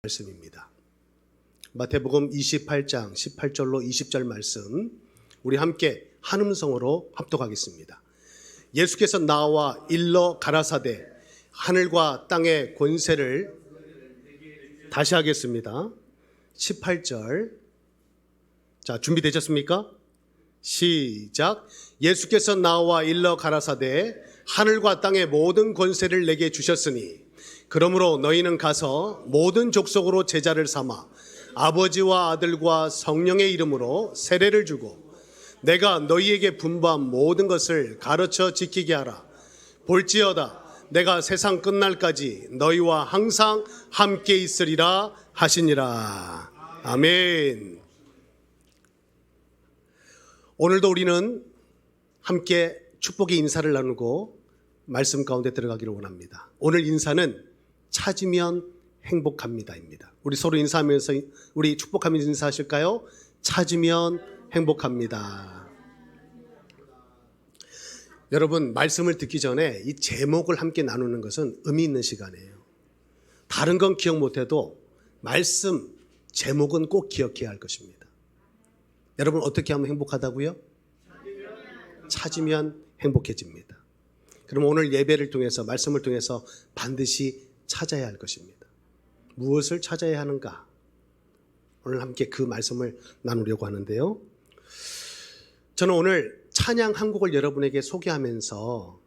말씀입니다. 마태복음 28장 18절로 20절 말씀 우리 함께 한 음성으로 합독하겠습니다. 예수께서 나와 일러 가라사대 하늘과 땅의 권세를 다시 하겠습니다. 18절. 자, 준비되셨습니까? 시작. 예수께서 나와 일러 가라사대 하늘과 땅의 모든 권세를 내게 주셨으니 그러므로 너희는 가서 모든 족속으로 제자를 삼아 아버지와 아들과 성령의 이름으로 세례를 주고 내가 너희에게 분부한 모든 것을 가르쳐 지키게 하라. 볼지어다 내가 세상 끝날까지 너희와 항상 함께 있으리라 하시니라. 아멘. 오늘도 우리는 함께 축복의 인사를 나누고 말씀 가운데 들어가기를 원합니다. 오늘 인사는 찾으면 행복합니다입니다. 우리 서로 인사하면서 우리 축복하면서 인사하실까요? 찾으면 행복합니다. 여러분, 말씀을 듣기 전에 이 제목을 함께 나누는 것은 의미 있는 시간이에요. 다른 건 기억 못해도 말씀 제목은 꼭 기억해야 할 것입니다. 여러분, 어떻게 하면 행복하다고요? 찾으면 행복해집니다. 그럼 오늘 예배를 통해서 말씀을 통해서 반드시 찾아야 할 것입니다. 무엇을 찾아야 하는가? 오늘 함께 그 말씀을 나누려고 하는데요. 저는 오늘 찬양 한 곡을 여러분에게 소개하면서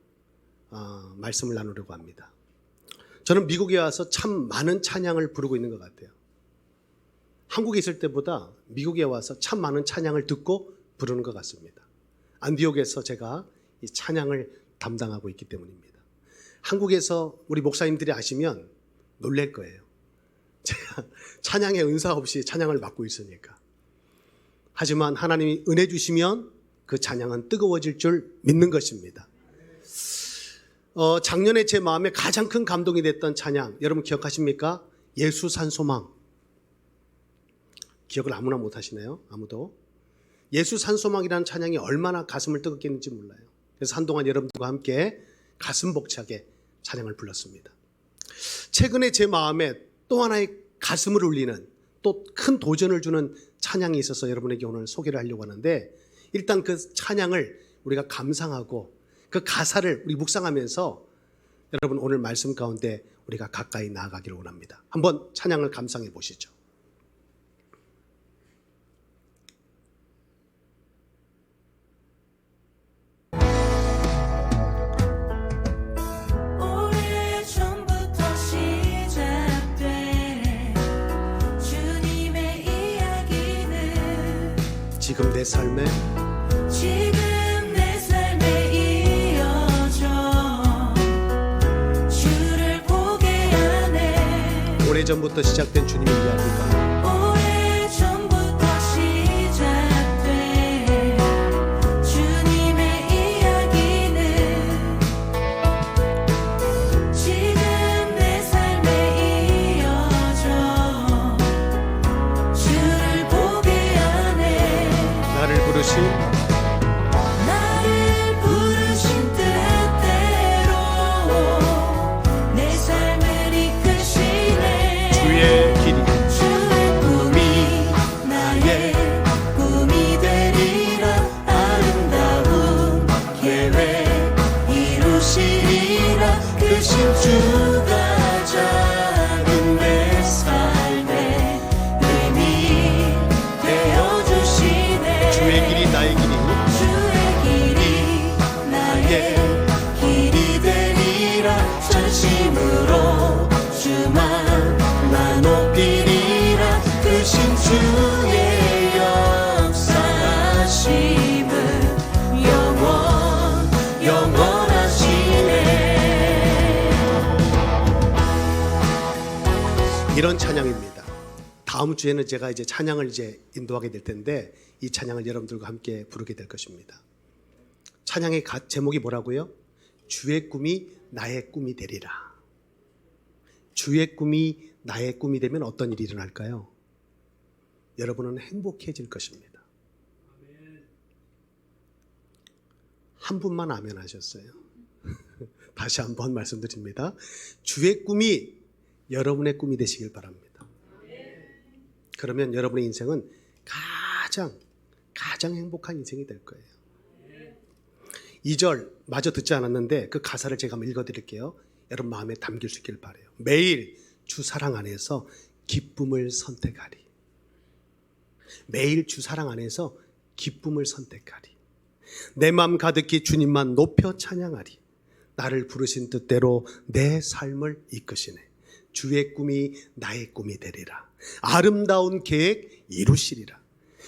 말씀을 나누려고 합니다. 저는 미국에 와서 참 많은 찬양을 부르고 있는 것 같아요. 한국에 있을 때보다 미국에 와서 참 많은 찬양을 듣고 부르는 것 같습니다. 안디옥에서 제가 이 찬양을 담당하고 있기 때문입니다. 한국에서 우리 목사님들이 아시면 놀랄 거예요. 제가 찬양의 은사 없이 찬양을 맡고 있으니까. 하지만 하나님이 은혜 주시면 그 찬양은 뜨거워질 줄 믿는 것입니다. 작년에 제 마음에 가장 큰 감동이 됐던 찬양 여러분 기억하십니까? 예수 산 소망. 기억을 아무나 못 하시나요? 아무도? 예수 산 소망이라는 찬양이 얼마나 가슴을 뜨겁게 했는지 몰라요. 그래서 한동안 여러분들과 함께 가슴 벅차게 찬양을 불렀습니다. 최근에 제 마음에 또 하나의 가슴을 울리는 또 큰 도전을 주는 찬양이 있어서 여러분에게 오늘 소개를 하려고 하는데, 일단 그 찬양을 우리가 감상하고 그 가사를 우리 묵상하면서 여러분 오늘 말씀 가운데 우리가 가까이 나아가기를 원합니다. 한번 찬양을 감상해 보시죠. 지금 내 삶에 이어져 주를 보게 하네. 오래전부터 시작된 주님의 이야기가 오래전부터 시작된 주님의 이야기는 지금 내 삶에 이어져 주를 보게 하네. 나를 부르신 뜻대로 내 삶을 이끄시네. 주의 길이 주의 꿈이 나의 꿈이 되리라. 아름다운 계획 이루시리라. 그 신주가 작은 내 삶에 의미 되어주시네. 주의 길이 나의 길이 주의 길이 나의 길이 되리라. 전심으로 주만 나 높이리라. 그 신주의 역사하심은 영원하시네. 이런 찬양입니다. 다음 주에는 제가 이제 찬양을 인도하게 될 텐데 이 찬양을 여러분들과 함께 부르게 될 것입니다. 찬양의 제목이 뭐라고요? 주의 꿈이 나의 꿈이 되리라. 주의 꿈이 나의 꿈이 되면 어떤 일이 일어날까요? 여러분은 행복해질 것입니다. 한 분만 아멘 하셨어요. 다시 한번 말씀드립니다. 주의 꿈이 여러분의 꿈이 되시길 바랍니다. 그러면 여러분의 인생은 가장 행복한 인생이 될 거예요. 2절 마저 듣지 않았는데 그 가사를 제가 한번 읽어드릴게요. 여러분 마음에 담길 수 있길 바라요. 매일 주 사랑 안에서 기쁨을 선택하리. 매일 주 사랑 안에서 기쁨을 선택하리. 내 마음 가득히 주님만 높여 찬양하리. 나를 부르신 뜻대로 내 삶을 이끄시네. 주의 꿈이 나의 꿈이 되리라. 아름다운 계획 이루시리라.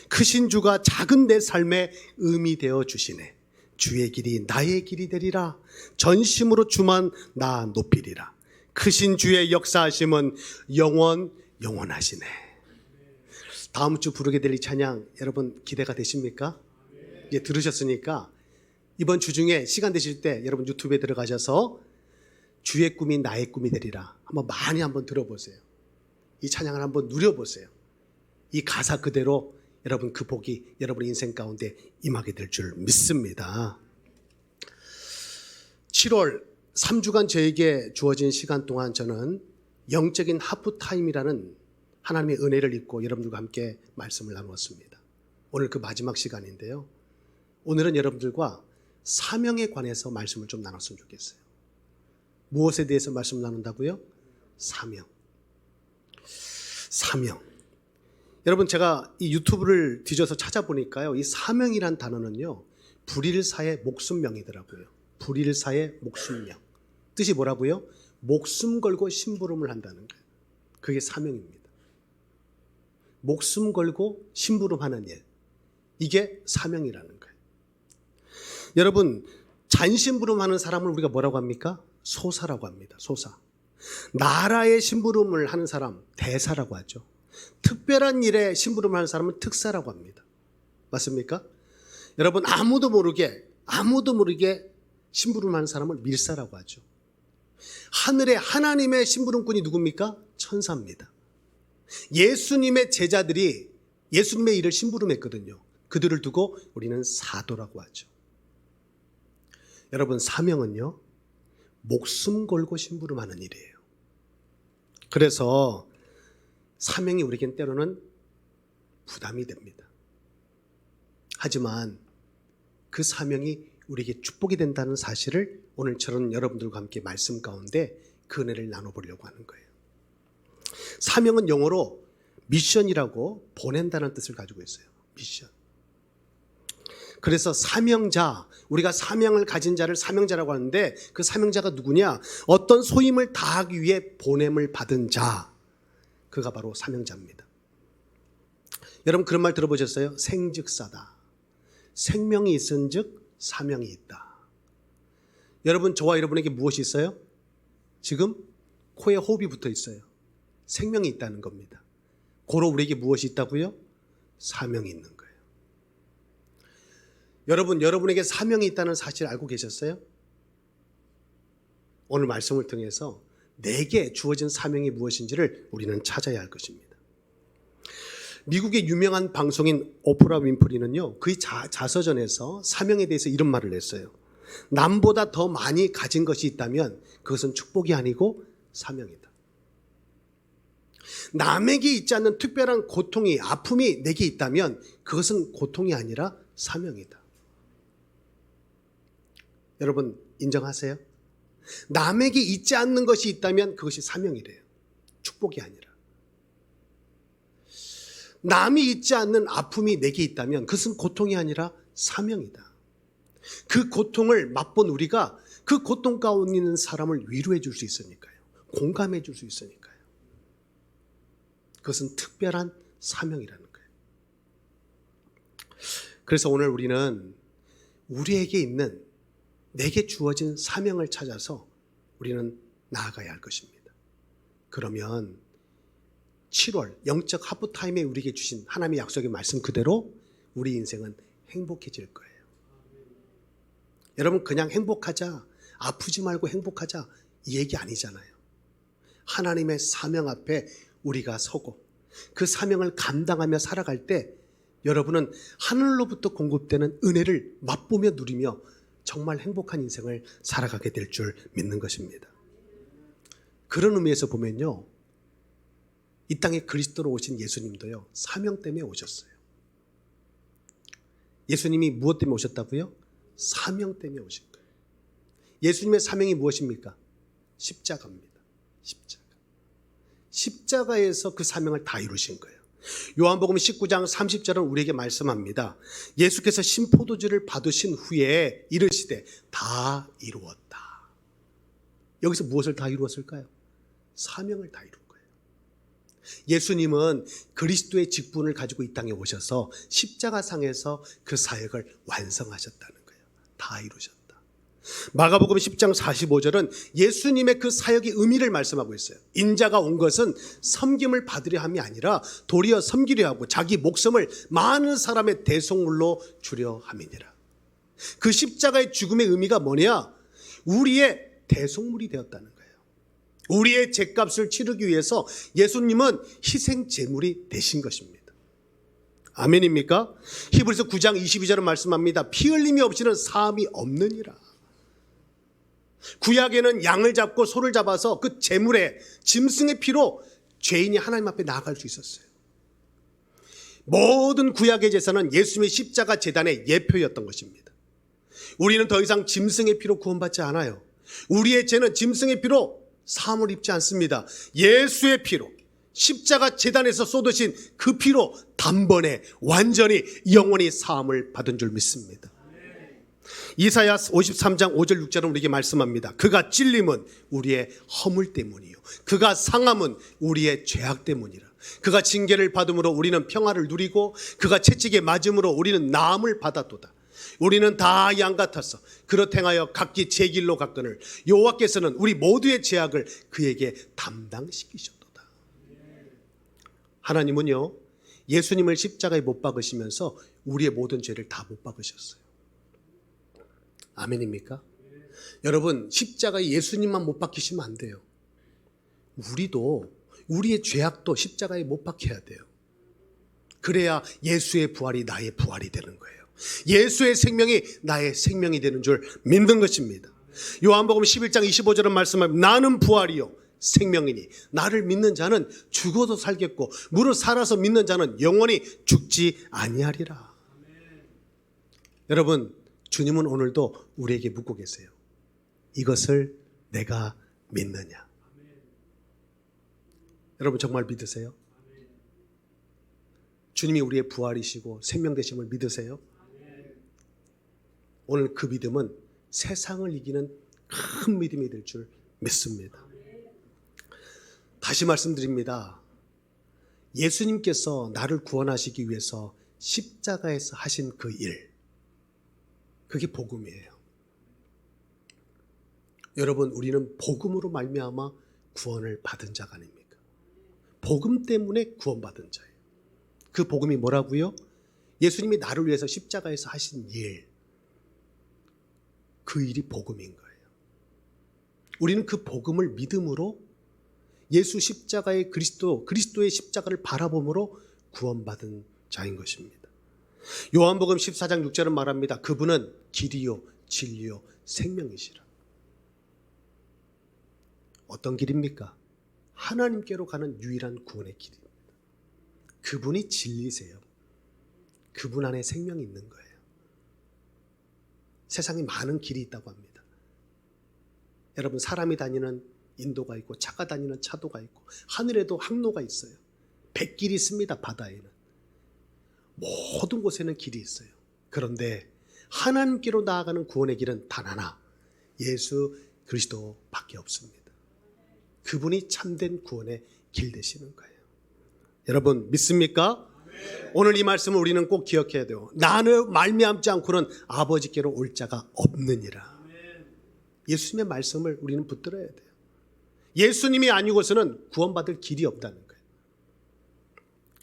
크신 주가 작은 내 삶에 의미 되어 주시네. 주의 길이 나의 길이 되리라. 전심으로 주만 나 높이리라. 크신 주의 역사하심은 영원하시네. 다음 주 부르게 될 이 찬양 여러분 기대가 되십니까? 이제 들으셨으니까 이번 주 중에 시간 되실 때 여러분 유튜브에 들어가셔서 주의 꿈이 나의 꿈이 되리라 한번 많이 한번 들어보세요. 이 찬양을 한번 누려보세요. 이 가사 그대로 여러분 그 복이 여러분의 인생 가운데 임하게 될 줄 믿습니다. 7월 3주간 저에게 주어진 시간 동안 저는 영적인 하프타임이라는 하나님의 은혜를 입고 여러분들과 함께 말씀을 나누었습니다. 오늘 그 마지막 시간인데요. 오늘은 여러분들과 사명에 관해서 말씀을 좀 나눴으면 좋겠어요. 무엇에 대해서 말씀을 나눈다고요? 사명. 여러분 제가 이 유튜브를 뒤져서 찾아보니까요. 이 사명이란 단어는요. 불일사의 목숨명이더라고요. 불일사의 목숨명. 뜻이 뭐라고요? 목숨 걸고 심부름을 한다는 거예요. 그게 사명입니다. 목숨 걸고 심부름하는 일. 이게 사명이라는 거예요. 여러분 잔심부름하는 사람을 우리가 뭐라고 합니까? 소사라고 합니다. 소사. 나라의 심부름을 하는 사람 대사라고 하죠. 특별한 일에 심부름을 하는 사람은 특사라고 합니다. 맞습니까? 여러분 아무도 모르게 심부름하는 사람을 밀사라고 하죠. 하늘에 하나님의 심부름꾼이 누굽니까? 천사입니다. 예수님의 제자들이 예수님의 일을 심부름했거든요. 그들을 두고 우리는 사도라고 하죠. 여러분 사명은요. 목숨 걸고 심부름하는 일이에요. 그래서 사명이 우리에겐 때로는 부담이 됩니다. 하지만 그 사명이 우리에게 축복이 된다는 사실을 오늘 저는 여러분들과 함께 말씀 가운데 그 은혜를 나눠보려고 하는 거예요. 사명은 영어로 미션이라고 보낸다는 뜻을 가지고 있어요. 미션. 그래서 사명자, 우리가 사명을 가진 자를 사명자라고 하는데 그 사명자가 누구냐? 어떤 소임을 다하기 위해 보냄을 받은 자. 그가 바로 사명자입니다. 여러분 그런 말 들어보셨어요? 생즉사다. 생명이 있은즉 사명이 있다. 여러분 저와 여러분에게 무엇이 있어요? 지금 코에 호흡이 붙어 있어요. 생명이 있다는 겁니다. 고로 우리에게 무엇이 있다고요? 사명이 있는 거예요. 여러분에게 사명이 있다는 사실 알고 계셨어요? 오늘 말씀을 통해서 내게 주어진 사명이 무엇인지를 우리는 찾아야 할 것입니다. 미국의 유명한 방송인 오프라 윈프리는요, 그의 자서전에서 사명에 대해서 이런 말을 했어요. 남보다 더 많이 가진 것이 있다면 그것은 축복이 아니고 사명이다. 남에게 있지 않는 특별한 고통이, 아픔이 내게 있다면 그것은 고통이 아니라 사명이다. 여러분 인정하세요? 남에게 있지 않는 것이 있다면 그것이 사명이래요. 축복이 아니라. 남이 있지 않는 아픔이 내게 있다면 그것은 고통이 아니라 사명이다. 그 고통을 맛본 우리가 그 고통 가운데 있는 사람을 위로해 줄 수 있으니까요. 공감해 줄 수 있으니까요. 그것은 특별한 사명이라는 거예요. 그래서 오늘 우리는 우리에게 있는 내게 주어진 사명을 찾아서 우리는 나아가야 할 것입니다. 그러면 7월 영적 하프타임에 우리에게 주신 하나님의 약속의 말씀 그대로 우리 인생은 행복해질 거예요. 여러분 그냥 행복하자, 아프지 말고 행복하자 이 얘기 아니잖아요. 하나님의 사명 앞에 우리가 서고 그 사명을 감당하며 살아갈 때 여러분은 하늘로부터 공급되는 은혜를 맛보며 누리며 정말 행복한 인생을 살아가게 될 줄 믿는 것입니다. 그런 의미에서 보면요, 이 땅에 그리스도로 오신 예수님도요, 사명 때문에 오셨어요. 예수님이 무엇 때문에 오셨다고요? 사명 때문에 오신 거예요. 예수님의 사명이 무엇입니까? 십자가입니다. 십자가. 십자가에서 그 사명을 다 이루신 거예요. 요한복음 19장 30절은 우리에게 말씀합니다. 예수께서 신포도주를 받으신 후에 이르시되 다 이루었다. 여기서 무엇을 다 이루었을까요? 사명을 다 이룬 거예요. 예수님은 그리스도의 직분을 가지고 이 땅에 오셔서 십자가상에서 그 사역을 완성하셨다는 거예요. 다 이루셨다. 마가복음 10장 45절은 예수님의 그 사역의 의미를 말씀하고 있어요. 인자가 온 것은 섬김을 받으려 함이 아니라 도리어 섬기려 하고 자기 목숨을 많은 사람의 대속물로 주려 함이니라. 그 십자가의 죽음의 의미가 뭐냐? 우리의 대속물이 되었다는 거예요. 우리의 죄값을 치르기 위해서 예수님은 희생 제물이 되신 것입니다. 아멘입니까? 히브리서 9장 22절은 말씀합니다. 피 흘림이 없이는 사함이 없느니라. 구약에는 양을 잡고 소를 잡아서 그 제물에 짐승의 피로 죄인이 하나님 앞에 나아갈 수 있었어요. 모든 구약의 제사는 예수님의 십자가 제단의 예표였던 것입니다. 우리는 더 이상 짐승의 피로 구원받지 않아요. 우리의 죄는 짐승의 피로 사함을 입지 않습니다. 예수의 피로, 십자가 제단에서 쏟으신 그 피로 단번에 완전히 영원히 사함을 받은 줄 믿습니다. 이사야 53장 5절 6절은 우리에게 말씀합니다. 그가 찔림은 우리의 허물 때문이요 그가 상함은 우리의 죄악 때문이라. 그가 징계를 받음으로 우리는 평화를 누리고 그가 채찍에 맞음으로 우리는 나음을 받았도다. 우리는 다 양 같아서 그렇 행하여 각기 제 길로 갔거늘 여호와께서는 우리 모두의 죄악을 그에게 담당시키셨도다. 하나님은요, 예수님을 십자가에 못 박으시면서 우리의 모든 죄를 다 못 박으셨어요. 아멘입니까? 여러분, 십자가에 예수님만 못 박히시면 안 돼요. 우리도 우리의 죄악도 십자가에 못 박혀야 돼요. 그래야 예수의 부활이 나의 부활이 되는 거예요. 예수의 생명이 나의 생명이 되는 줄 믿는 것입니다. 요한복음 11장 25절은 말씀합니다. 나는 부활이요 생명이니 나를 믿는 자는 죽어도 살겠고 무릇 살아서 믿는 자는 영원히 죽지 아니하리라. 여러분, 주님은 오늘도 우리에게 묻고 계세요. 이것을 내가 믿느냐? 여러분 정말 믿으세요? 주님이 우리의 부활이시고 생명 되심을 믿으세요? 오늘 그 믿음은 세상을 이기는 큰 믿음이 될 줄 믿습니다. 다시 말씀드립니다. 예수님께서 나를 구원하시기 위해서 십자가에서 하신 그 일, 그게 복음이에요. 여러분, 우리는 복음으로 말미암아 구원을 받은 자가 아닙니까? 복음 때문에 구원받은 자예요. 그 복음이 뭐라고요? 예수님이 나를 위해서 십자가에서 하신 일, 그 일이 복음인 거예요. 우리는 그 복음을 믿음으로 예수 십자가의 그리스도의 십자가를 바라봄으로 구원받은 자인 것입니다. 요한복음 14장 6절은 말합니다. 그분은 길이요 진리요 생명이시라. 어떤 길입니까? 하나님께로 가는 유일한 구원의 길입니다. 그분이 진리세요. 그분 안에 생명이 있는 거예요. 세상에 많은 길이 있다고 합니다. 여러분, 사람이 다니는 인도가 있고 차가 다니는 차도가 있고 하늘에도 항로가 있어요. 백길이 있습니다. 바다에는. 모든 곳에는 길이 있어요. 그런데 하나님께로 나아가는 구원의 길은 단 하나, 예수 그리스도밖에 없습니다. 그분이 참된 구원의 길 되시는 거예요. 여러분 믿습니까? 오늘 이 말씀을 우리는 꼭 기억해야 돼요. 나는 말미암지 않고는 아버지께로 올 자가 없느니라. 예수님의 말씀을 우리는 붙들어야 돼요. 예수님이 아니고서는 구원받을 길이 없다는 거예요.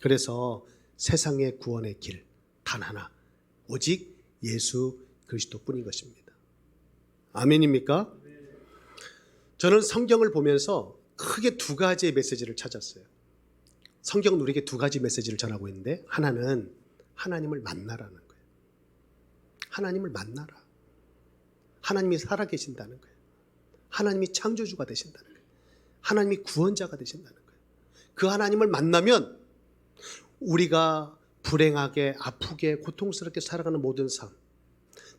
그래서 세상의 구원의 길 단 하나, 오직 예수 그리스도뿐인 것입니다. 아멘입니까? 저는 성경을 보면서 크게 두 가지의 메시지를 찾았어요. 성경은 우리에게 두 가지 메시지를 전하고 있는데, 하나는 하나님을 만나라는 거예요. 하나님을 만나라. 하나님이 살아계신다는 거예요. 하나님이 창조주가 되신다는 거예요. 하나님이 구원자가 되신다는 거예요. 그 하나님을 만나면 우리가 불행하게 아프게 고통스럽게 살아가는 모든 삶,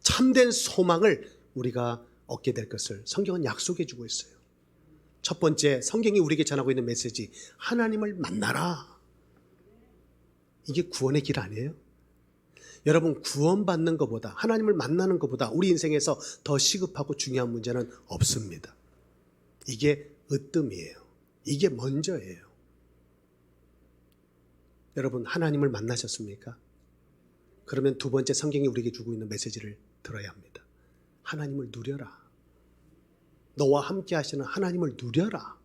참된 소망을 우리가 얻게 될 것을 성경은 약속해 주고 있어요. 첫 번째, 성경이 우리에게 전하고 있는 메시지, 하나님을 만나라. 이게 구원의 길 아니에요? 여러분, 구원받는 것보다, 하나님을 만나는 것보다 우리 인생에서 더 시급하고 중요한 문제는 없습니다. 이게 으뜸이에요. 이게 먼저예요. 여러분, 하나님을 만나셨습니까? 그러면 두 번째, 성경이 우리에게 주고 있는 메시지를 들어야 합니다. 하나님을 누려라. 너와 함께 하시는 하나님을 누려라.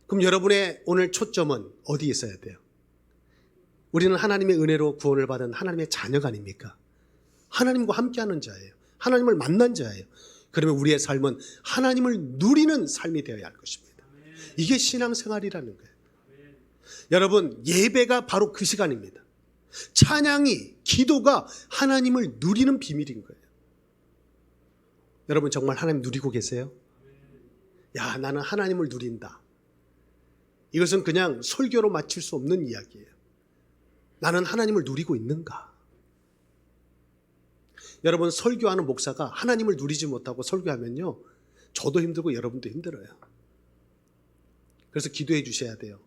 그럼 여러분의 오늘 초점은 어디에 있어야 돼요? 우리는 하나님의 은혜로 구원을 받은 하나님의 자녀가 아닙니까? 하나님과 함께하는 자예요. 하나님을 만난 자예요. 그러면 우리의 삶은 하나님을 누리는 삶이 되어야 할 것입니다. 이게 신앙생활이라는 거예요. 여러분, 예배가 바로 그 시간입니다. 찬양이, 기도가 하나님을 누리는 비밀인 거예요. 여러분, 정말 하나님 누리고 계세요? 야, 나는 하나님을 누린다. 이것은 그냥 설교로 마칠 수 없는 이야기예요. 나는 하나님을 누리고 있는가? 여러분, 설교하는 목사가 하나님을 누리지 못하고 설교하면요, 저도 힘들고 여러분도 힘들어요. 그래서 기도해 주셔야 돼요.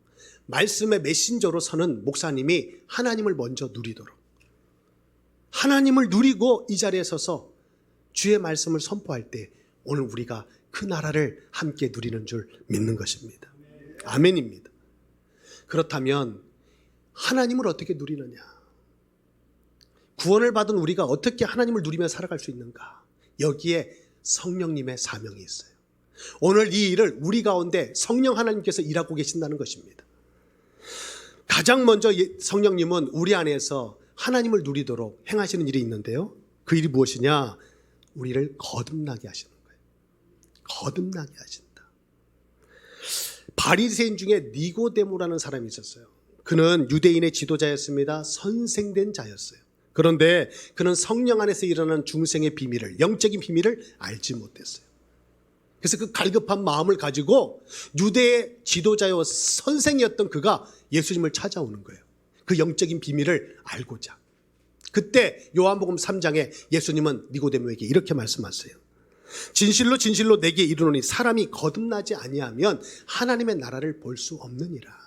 말씀의 메신저로 서는 목사님이 하나님을 먼저 누리도록, 하나님을 누리고 이 자리에 서서 주의 말씀을 선포할 때 오늘 우리가 그 나라를 함께 누리는 줄 믿는 것입니다. 아멘입니다. 그렇다면 하나님을 어떻게 누리느냐? 구원을 받은 우리가 어떻게 하나님을 누리며 살아갈 수 있는가? 여기에 성령님의 사명이 있어요. 오늘 이 일을 우리 가운데 성령 하나님께서 일하고 계신다는 것입니다. 가장 먼저 성령님은 우리 안에서 하나님을 누리도록 행하시는 일이 있는데요. 그 일이 무엇이냐? 우리를 거듭나게 하시는 거예요. 거듭나게 하신다. 바리새인 중에 니고데모라는 사람이 있었어요. 그는 유대인의 지도자였습니다. 선생된 자였어요. 그런데 그는 성령 안에서 일어나는 중생의 비밀을, 영적인 비밀을 알지 못했어요. 그래서 그 갈급한 마음을 가지고 유대의 지도자요 선생이었던 그가 예수님을 찾아오는 거예요. 그 영적인 비밀을 알고자. 그때 요한복음 3장에 예수님은 니고데모에게 이렇게 말씀하세요. 진실로 진실로 내게 이르노니 사람이 거듭나지 아니하면 하나님의 나라를 볼 수 없느니라.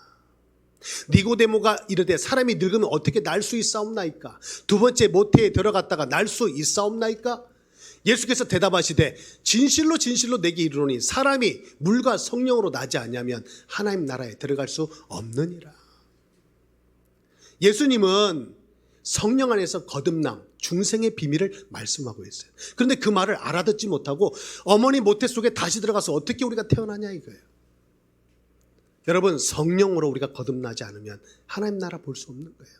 니고데모가 이르되 사람이 늙으면 어떻게 날 수 있사옵나이까? 두 번째 모태에 들어갔다가 날 수 있사옵나이까? 예수께서 대답하시되 진실로 진실로 내게 이르노니 사람이 물과 성령으로 나지 아니하면 하나님 나라에 들어갈 수 없느니라. 예수님은 성령 안에서 거듭남, 중생의 비밀을 말씀하고 있어요. 그런데 그 말을 알아듣지 못하고 어머니 모태 속에 다시 들어가서 어떻게 우리가 태어나냐 이거예요. 여러분, 성령으로 우리가 거듭나지 않으면 하나님 나라 볼 수 없는 거예요.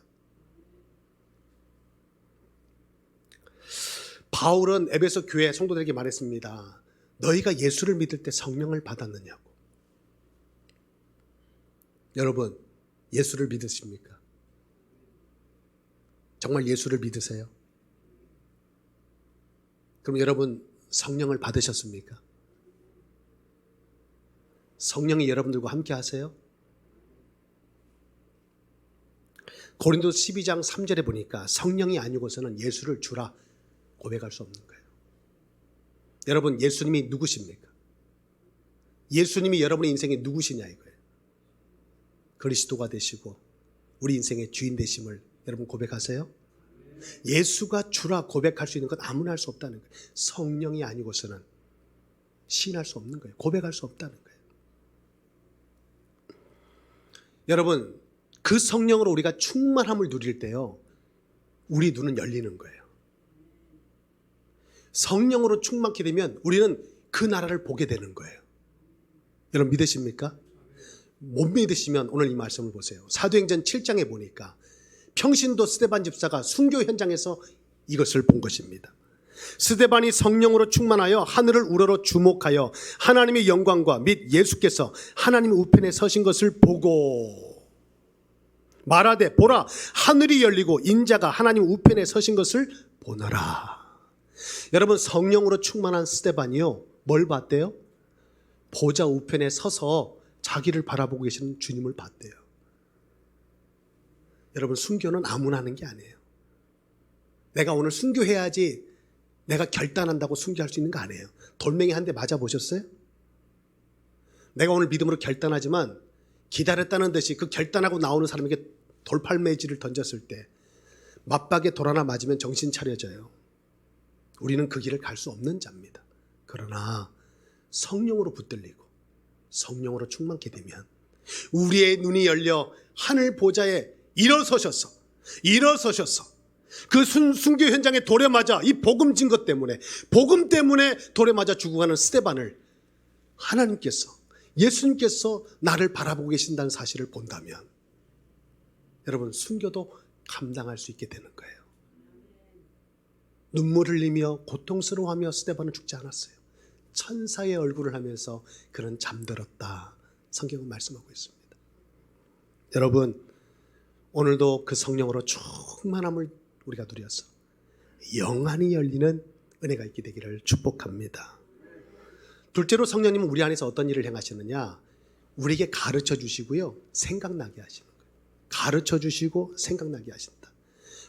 바울은 에베소 교회 성도들에게 말했습니다. 너희가 예수를 믿을 때 성령을 받았느냐고. 여러분, 예수를 믿으십니까? 정말 예수를 믿으세요? 그럼 여러분, 성령을 받으셨습니까? 성령이 여러분들과 함께 하세요? 고린도 12장 3절에 보니까 성령이 아니고서는 예수를 주라 고백할 수 없는 거예요. 여러분, 예수님이 누구십니까? 예수님이 여러분의 인생에 누구시냐 이거예요. 그리스도가 되시고 우리 인생의 주인 되심을 여러분 고백하세요? 예수가 주라 고백할 수 있는 건 아무나 할 수 없다는 거예요. 성령이 아니고서는 시인할 수 없는 거예요. 고백할 수 없다는 거예요. 여러분, 그 성령으로 우리가 충만함을 누릴 때요, 우리 눈은 열리는 거예요. 성령으로 충만케 되면 우리는 그 나라를 보게 되는 거예요. 여러분 믿으십니까? 못 믿으시면 오늘 이 말씀을 보세요. 사도행전 7장에 보니까 평신도 스데반 집사가 순교 현장에서 이것을 본 것입니다. 스데반이 성령으로 충만하여 하늘을 우러러 주목하여 하나님의 영광과 및 예수께서 하나님 우편에 서신 것을 보고 말하되 보라, 하늘이 열리고 인자가 하나님 우편에 서신 것을 보너라. 여러분, 성령으로 충만한 스데반이요, 뭘 봤대요? 보좌 우편에 서서 자기를 바라보고 계시는 주님을 봤대요. 여러분, 순교는 아무나 하는 게 아니에요. 내가 오늘 순교해야지 내가 결단한다고 순교할 수 있는 거 아니에요. 돌멩이 한 대 맞아보셨어요? 내가 오늘 믿음으로 결단하지만 기다렸다는 듯이 그 결단하고 나오는 사람에게 돌팔매질을 던졌을 때 맞박에 돌 하나 맞으면 정신 차려져요. 우리는 그 길을 갈 수 없는 자입니다. 그러나 성령으로 붙들리고 성령으로 충만케 되면 우리의 눈이 열려 하늘 보좌에 일어서셔서 그 순교 현장에 돌에 맞아 이 복음 증거 때문에 복음 때문에 돌에 맞아 죽어가는 스데반을 하나님께서 예수님께서 나를 바라보고 계신다는 사실을 본다면 여러분 순교도 감당할 수 있게 되는 거예요. 눈물 흘리며 고통스러워하며 스데반은 죽지 않았어요. 천사의 얼굴을 하면서 그는 잠들었다. 성경은 말씀하고 있습니다. 여러분 오늘도 그 성령으로 충만함을 우리가 누려서 영안이 열리는 은혜가 있게 되기를 축복합니다. 둘째로 성령님은 우리 안에서 어떤 일을 행하시느냐, 우리에게 가르쳐 주시고요 생각나게 하시는 거예요. 가르쳐 주시고 생각나게 하신다.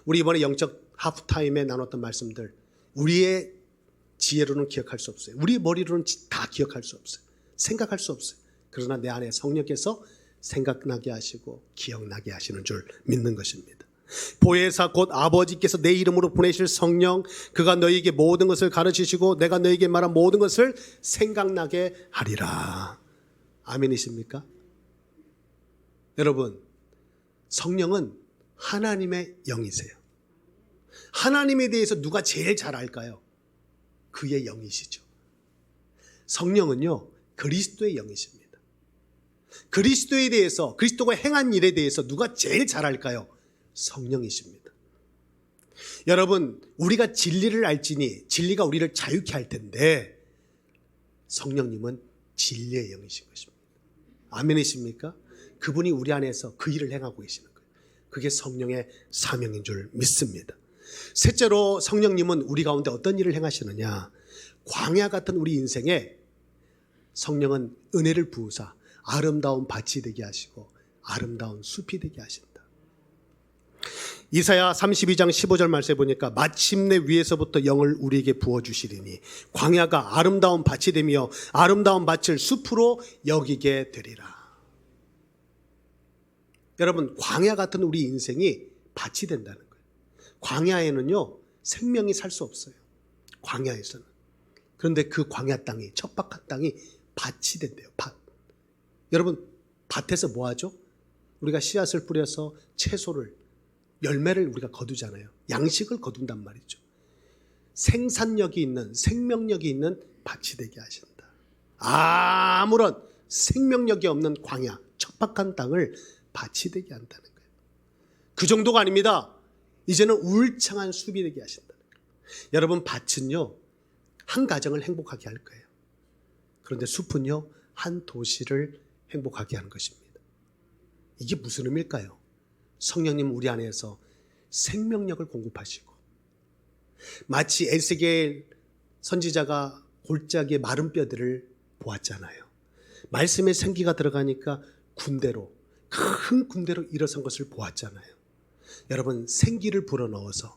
우리 이번에 영적 하프타임에 나눴던 말씀들 우리의 지혜로는 기억할 수 없어요. 우리 머리로는 다 기억할 수 없어요. 생각할 수 없어요. 그러나 내 안에 성령께서 생각나게 하시고 기억나게 하시는 줄 믿는 것입니다. 보혜사 곧 아버지께서 내 이름으로 보내실 성령, 그가 너희에게 모든 것을 가르치시고 내가 너희에게 말한 모든 것을 생각나게 하리라. 아멘이십니까? 여러분, 성령은 하나님의 영이세요. 하나님에 대해서 누가 제일 잘 알까요? 그의 영이시죠. 성령은요 그리스도의 영이십니다. 그리스도에 대해서, 그리스도가 행한 일에 대해서 누가 제일 잘 알까요? 성령이십니다. 여러분, 우리가 진리를 알지니 진리가 우리를 자유케 할 텐데 성령님은 진리의 영이신 것입니다. 아멘이십니까? 그분이 우리 안에서 그 일을 행하고 계시는 거예요. 그게 성령의 사명인 줄 믿습니다. 셋째로 성령님은 우리 가운데 어떤 일을 행하시느냐, 광야 같은 우리 인생에 성령은 은혜를 부으사 아름다운 밭이 되게 하시고 아름다운 숲이 되게 하신다. 이사야 32장 15절 말씀에 보니까 마침내 위에서부터 영을 우리에게 부어주시리니 광야가 아름다운 밭이 되며 아름다운 밭을 숲으로 여기게 되리라. 여러분, 광야 같은 우리 인생이 밭이 된다는 거예요. 광야에는요 생명이 살 수 없어요. 광야에서는. 그런데 그 광야 땅이, 척박한 땅이 밭이 된대요. 밭. 여러분, 밭에서 뭐 하죠? 우리가 씨앗을 뿌려서 채소를, 열매를 우리가 거두잖아요. 양식을 거둔단 말이죠. 생산력이 있는, 생명력이 있는 밭이 되게 하신다. 아무런 생명력이 없는 광야, 척박한 땅을 밭이 되게 한다는 거예요. 그 정도가 아닙니다. 이제는 울창한 숲이 되게 하신다는 거예요. 여러분, 밭은요 한 가정을 행복하게 할 거예요. 그런데 숲은요 한 도시를 행복하게 하는 것입니다. 이게 무슨 의미일까요? 성령님은 우리 안에서 생명력을 공급하시고, 마치 에스겔 선지자가 골짜기의 마른 뼈들을 보았잖아요. 말씀에 생기가 들어가니까 군대로, 큰 군대로 일어선 것을 보았잖아요. 여러분, 생기를 불어넣어서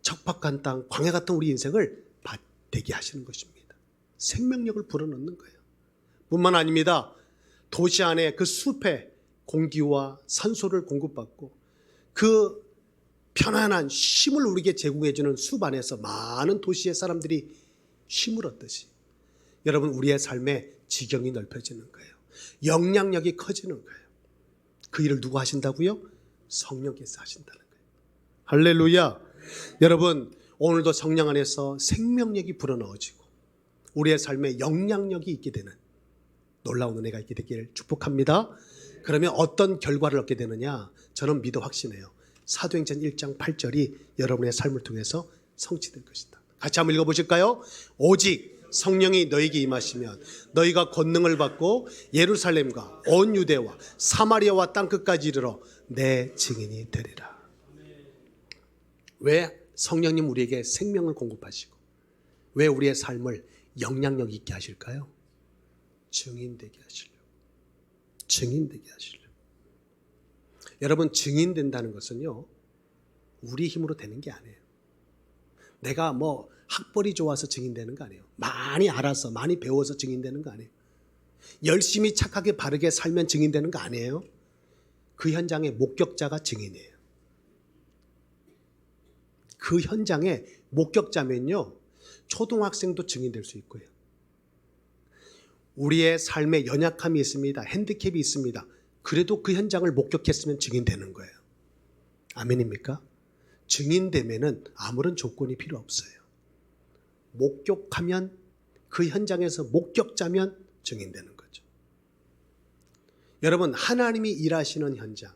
척박한 땅, 광야 같은 우리 인생을 밭 되게 하시는 것입니다. 생명력을 불어넣는 거예요. 뿐만 아닙니다. 도시 안에 그 숲에 공기와 산소를 공급받고 그 편안한 쉼을 우리에게 제공해주는 숲 안에서 많은 도시의 사람들이 쉼을 얻듯이 여러분, 우리의 삶의 지경이 넓혀지는 거예요. 영향력이 커지는 거예요. 그 일을 누가 하신다고요? 성령께서 하신다는 거예요. 할렐루야. 여러분, 오늘도 성령 안에서 생명력이 불어넣어지고 우리의 삶에 영향력이 있게 되는 놀라운 은혜가 있게 되기를 축복합니다. 그러면 어떤 결과를 얻게 되느냐? 저는 믿어 확신해요. 사도행전 1장 8절이 여러분의 삶을 통해서 성취될 것이다. 같이 한번 읽어보실까요? 오직 성령이 너에게 임하시면 너희가 권능을 받고 예루살렘과 온 유대와 사마리아와 땅끝까지 이르러 내 증인이 되리라. 왜 성령님 우리에게 생명을 공급하시고 왜 우리의 삶을 영향력 있게 하실까요? 증인 되게 하시려고. 증인되게 하시려. 여러분, 증인된다는 것은요, 우리 힘으로 되는 게 아니에요. 내가 뭐 학벌이 좋아서 증인되는 거 아니에요. 많이 알아서, 많이 배워서 증인되는 거 아니에요. 열심히 착하게 바르게 살면 증인되는 거 아니에요. 그 현장의 목격자가 증인이에요. 그 현장의 목격자면요, 초등학생도 증인될 수 있고요. 우리의 삶에 연약함이 있습니다. 핸디캡이 있습니다. 그래도 그 현장을 목격했으면 증인되는 거예요. 아멘입니까? 증인되면은 아무런 조건이 필요 없어요. 목격하면, 그 현장에서 목격자면 증인되는 거죠. 여러분, 하나님이 일하시는 현장,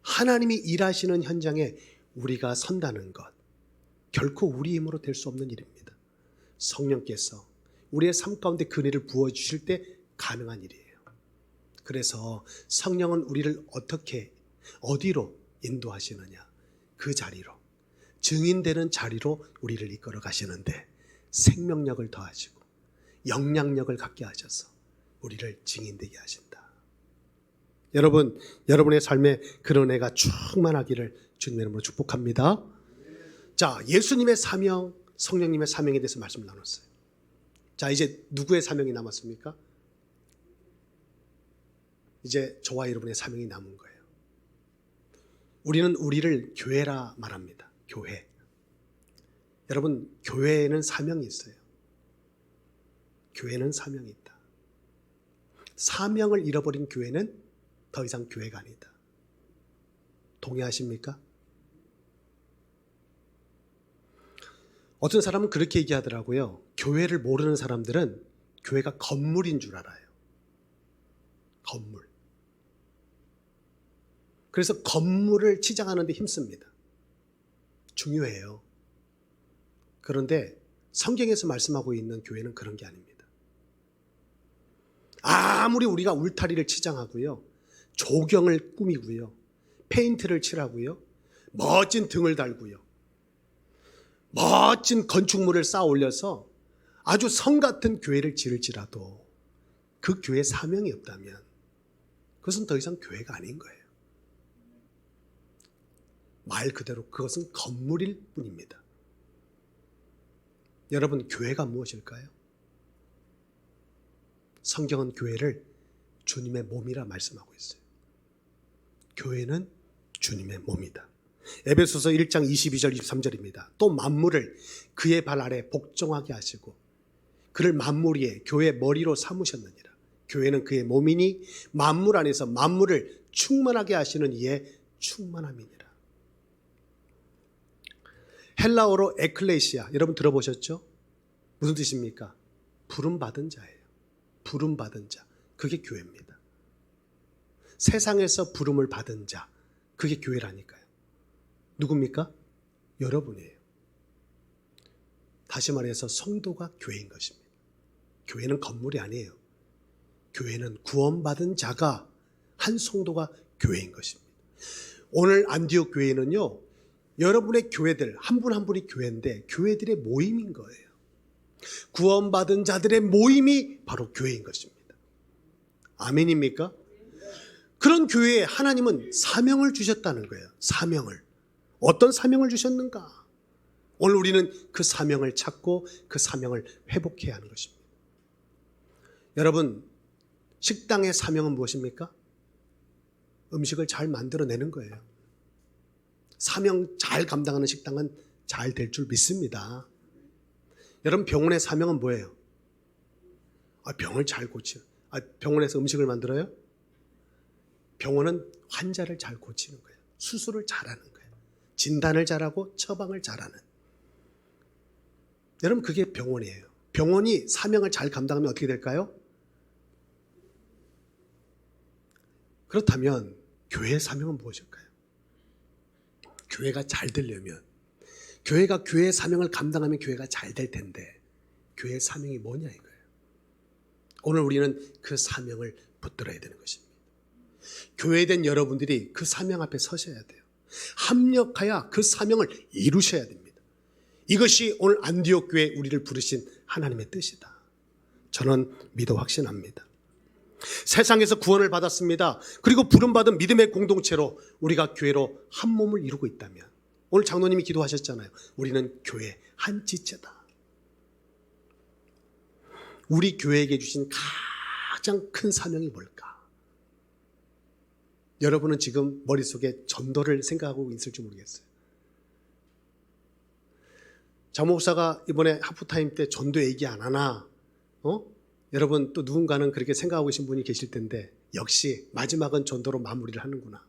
하나님이 일하시는 현장에 우리가 선다는 것, 결코 우리 힘으로 될 수 없는 일입니다. 성령께서 우리의 삶 가운데 그네를 부어주실 때 가능한 일이에요. 그래서 성령은 우리를 어떻게, 어디로 인도하시느냐, 그 자리로, 증인되는 자리로 우리를 이끌어 가시는데 생명력을 더하시고 영향력을 갖게 하셔서 우리를 증인되게 하신다. 여러분, 여러분의 삶에 그런 애가 충만하기를 주님의 이름으로 축복합니다. 자, 예수님의 사명, 성령님의 사명에 대해서 말씀을 나눴어요. 자, 이제 누구의 사명이 남았습니까? 이제 저와 여러분의 사명이 남은 거예요. 우리는 우리를 교회라 말합니다. 교회. 여러분, 교회에는 사명이 있어요. 교회는 사명이 있다. 사명을 잃어버린 교회는 더 이상 교회가 아니다. 동의하십니까? 어떤 사람은 그렇게 얘기하더라고요. 교회를 모르는 사람들은 교회가 건물인 줄 알아요. 건물. 그래서 건물을 치장하는 데 힘씁니다. 중요해요. 그런데 성경에서 말씀하고 있는 교회는 그런 게 아닙니다. 아무리 우리가 울타리를 치장하고요, 조경을 꾸미고요, 페인트를 칠하고요, 멋진 등을 달고요, 멋진 건축물을 쌓아 올려서 아주 성 같은 교회를 지을지라도 그 교회에 사명이 없다면 그것은 더 이상 교회가 아닌 거예요. 말 그대로 그것은 건물일 뿐입니다. 여러분, 교회가 무엇일까요? 성경은 교회를 주님의 몸이라 말씀하고 있어요. 교회는 주님의 몸이다. 에베소서 1장 22절 23절입니다. 또 만물을 그의 발 아래 복종하게 하시고 그를 만물 위에 교회의 머리로 삼으셨느니라. 교회는 그의 몸이니 만물 안에서 만물을 충만하게 하시는 이의 충만함이니라. 헬라어로 에클레시아, 여러분 들어보셨죠? 무슨 뜻입니까? 부름받은 자예요. 부름받은 자, 그게 교회입니다. 세상에서 부름을 받은 자, 그게 교회라니까요. 누굽니까? 여러분이에요. 다시 말해서 성도가 교회인 것입니다. 교회는 건물이 아니에요. 교회는 구원받은 자가, 한 성도가 교회인 것입니다. 오늘 안디옥 교회는요, 여러분의 교회들 한 분 한 분이 교회인데 교회들의 모임인 거예요. 구원받은 자들의 모임이 바로 교회인 것입니다. 아멘입니까? 그런 교회에 하나님은 사명을 주셨다는 거예요. 사명을. 어떤 사명을 주셨는가? 오늘 우리는 그 사명을 찾고 그 사명을 회복해야 하는 것입니다. 여러분, 식당의 사명은 무엇입니까? 음식을 잘 만들어내는 거예요. 사명 잘 감당하는 식당은 잘 될 줄 믿습니다. 여러분, 병원의 사명은 뭐예요? 병을 잘 고치는. 병원에서 음식을 만들어요? 병원은 환자를 잘 고치는 거예요. 수술을 잘하는 거예요. 진단을 잘하고 처방을 잘하는. 여러분, 그게 병원이에요. 병원이 사명을 잘 감당하면 어떻게 될까요? 그렇다면 교회의 사명은 무엇일까요? 교회가 잘 되려면, 교회가 교회의 사명을 감당하면 교회가 잘 될 텐데 교회의 사명이 뭐냐 이거예요. 오늘 우리는 그 사명을 붙들어야 되는 것입니다. 교회된 여러분들이 그 사명 앞에 서셔야 돼요. 합력하여 그 사명을 이루셔야 됩니다. 이것이 오늘 안디옥 교회에 우리를 부르신 하나님의 뜻이다. 저는 믿어 확신합니다. 세상에서 구원을 받았습니다. 그리고 부름받은 믿음의 공동체로 우리가 교회로 한 몸을 이루고 있다면, 오늘 장로님이 기도하셨잖아요. 우리는 교회 한 지체다. 우리 교회에게 주신 가장 큰 사명이 뭘까? 여러분은 지금 머릿속에 전도를 생각하고 있을지 모르겠어요. 장 목사가 이번에 하프타임 때 전도 얘기 안 하나? 여러분 또 누군가는 그렇게 생각하고 계신 분이 계실 텐데, 역시 마지막은 전도로 마무리를 하는구나.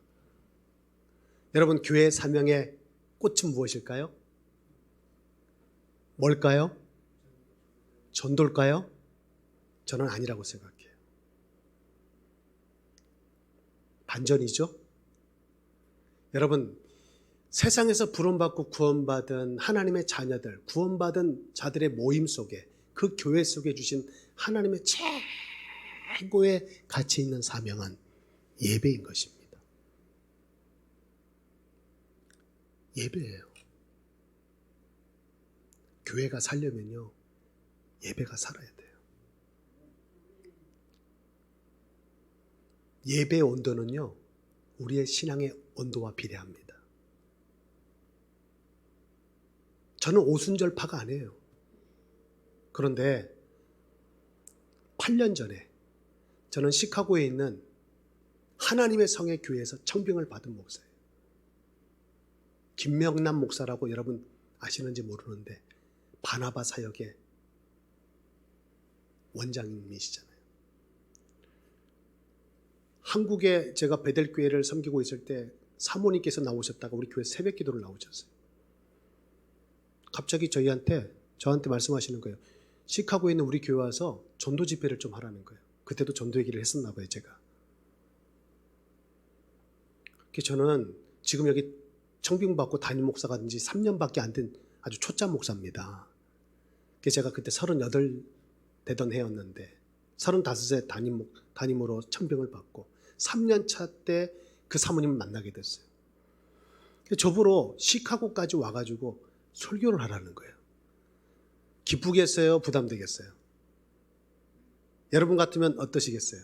여러분, 교회의 사명의 꽃은 무엇일까요? 뭘까요? 전도일까요? 저는 아니라고 생각해요. 반전이죠? 여러분, 세상에서 부름받고 구원받은 하나님의 자녀들, 구원받은 자들의 모임 속에, 그 교회 속에 주신 하나님의 최고의 가치 있는 사명은 예배인 것입니다. 예배예요. 교회가 살려면요, 예배가 살아야 돼요. 예배의 온도는요, 우리의 신앙의 온도와 비례합니다. 저는 오순절파가 아니에요. 그런데 8년 전에 저는 시카고에 있는 하나님의 성의 교회에서 청빙을 받은 목사예요. 김명남 목사라고 여러분 아시는지 모르는데 바나바 사역의 원장님이시잖아요. 한국에 제가 베델교회를 섬기고 있을 때 사모님께서 나오셨다가 우리 교회 새벽 기도를 나오셨어요. 갑자기 저한테 말씀하시는 거예요. 시카고에 있는 우리 교회 와서 전도 집회를 좀 하라는 거예요. 그때도 전도 얘기를 했었나 봐요, 제가. 저는 지금 여기 청빙받고 담임 목사가 된 지 3년밖에 안 된 아주 초짜 목사입니다. 제가 그때 38 되던 해였는데 35세 담임으로 청빙을 받고 3년 차 때 그 사모님을 만나게 됐어요. 저보러 시카고까지 와가지고 설교를 하라는 거예요. 기쁘겠어요? 부담되겠어요? 여러분 같으면 어떠시겠어요?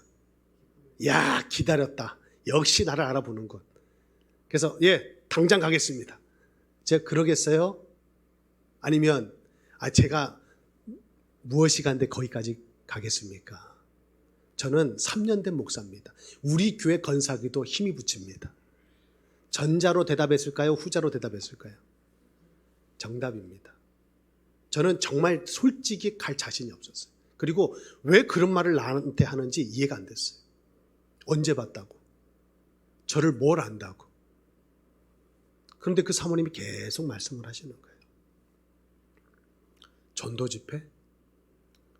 야, 기다렸다. 역시 나를 알아보는 것. 그래서 당장 가겠습니다. 제가 그러겠어요? 아니면 제가 무엇이 간데 거기까지 가겠습니까? 저는 3년 된 목사입니다. 우리 교회 건사기도 힘이 붙입니다. 전자로 대답했을까요? 후자로 대답했을까요? 정답입니다. 저는 정말 솔직히 갈 자신이 없었어요. 그리고 왜 그런 말을 나한테 하는지 이해가 안 됐어요. 언제 봤다고? 저를 뭘 안다고? 그런데 그 사모님이 계속 말씀을 하시는 거예요. 전도 집회?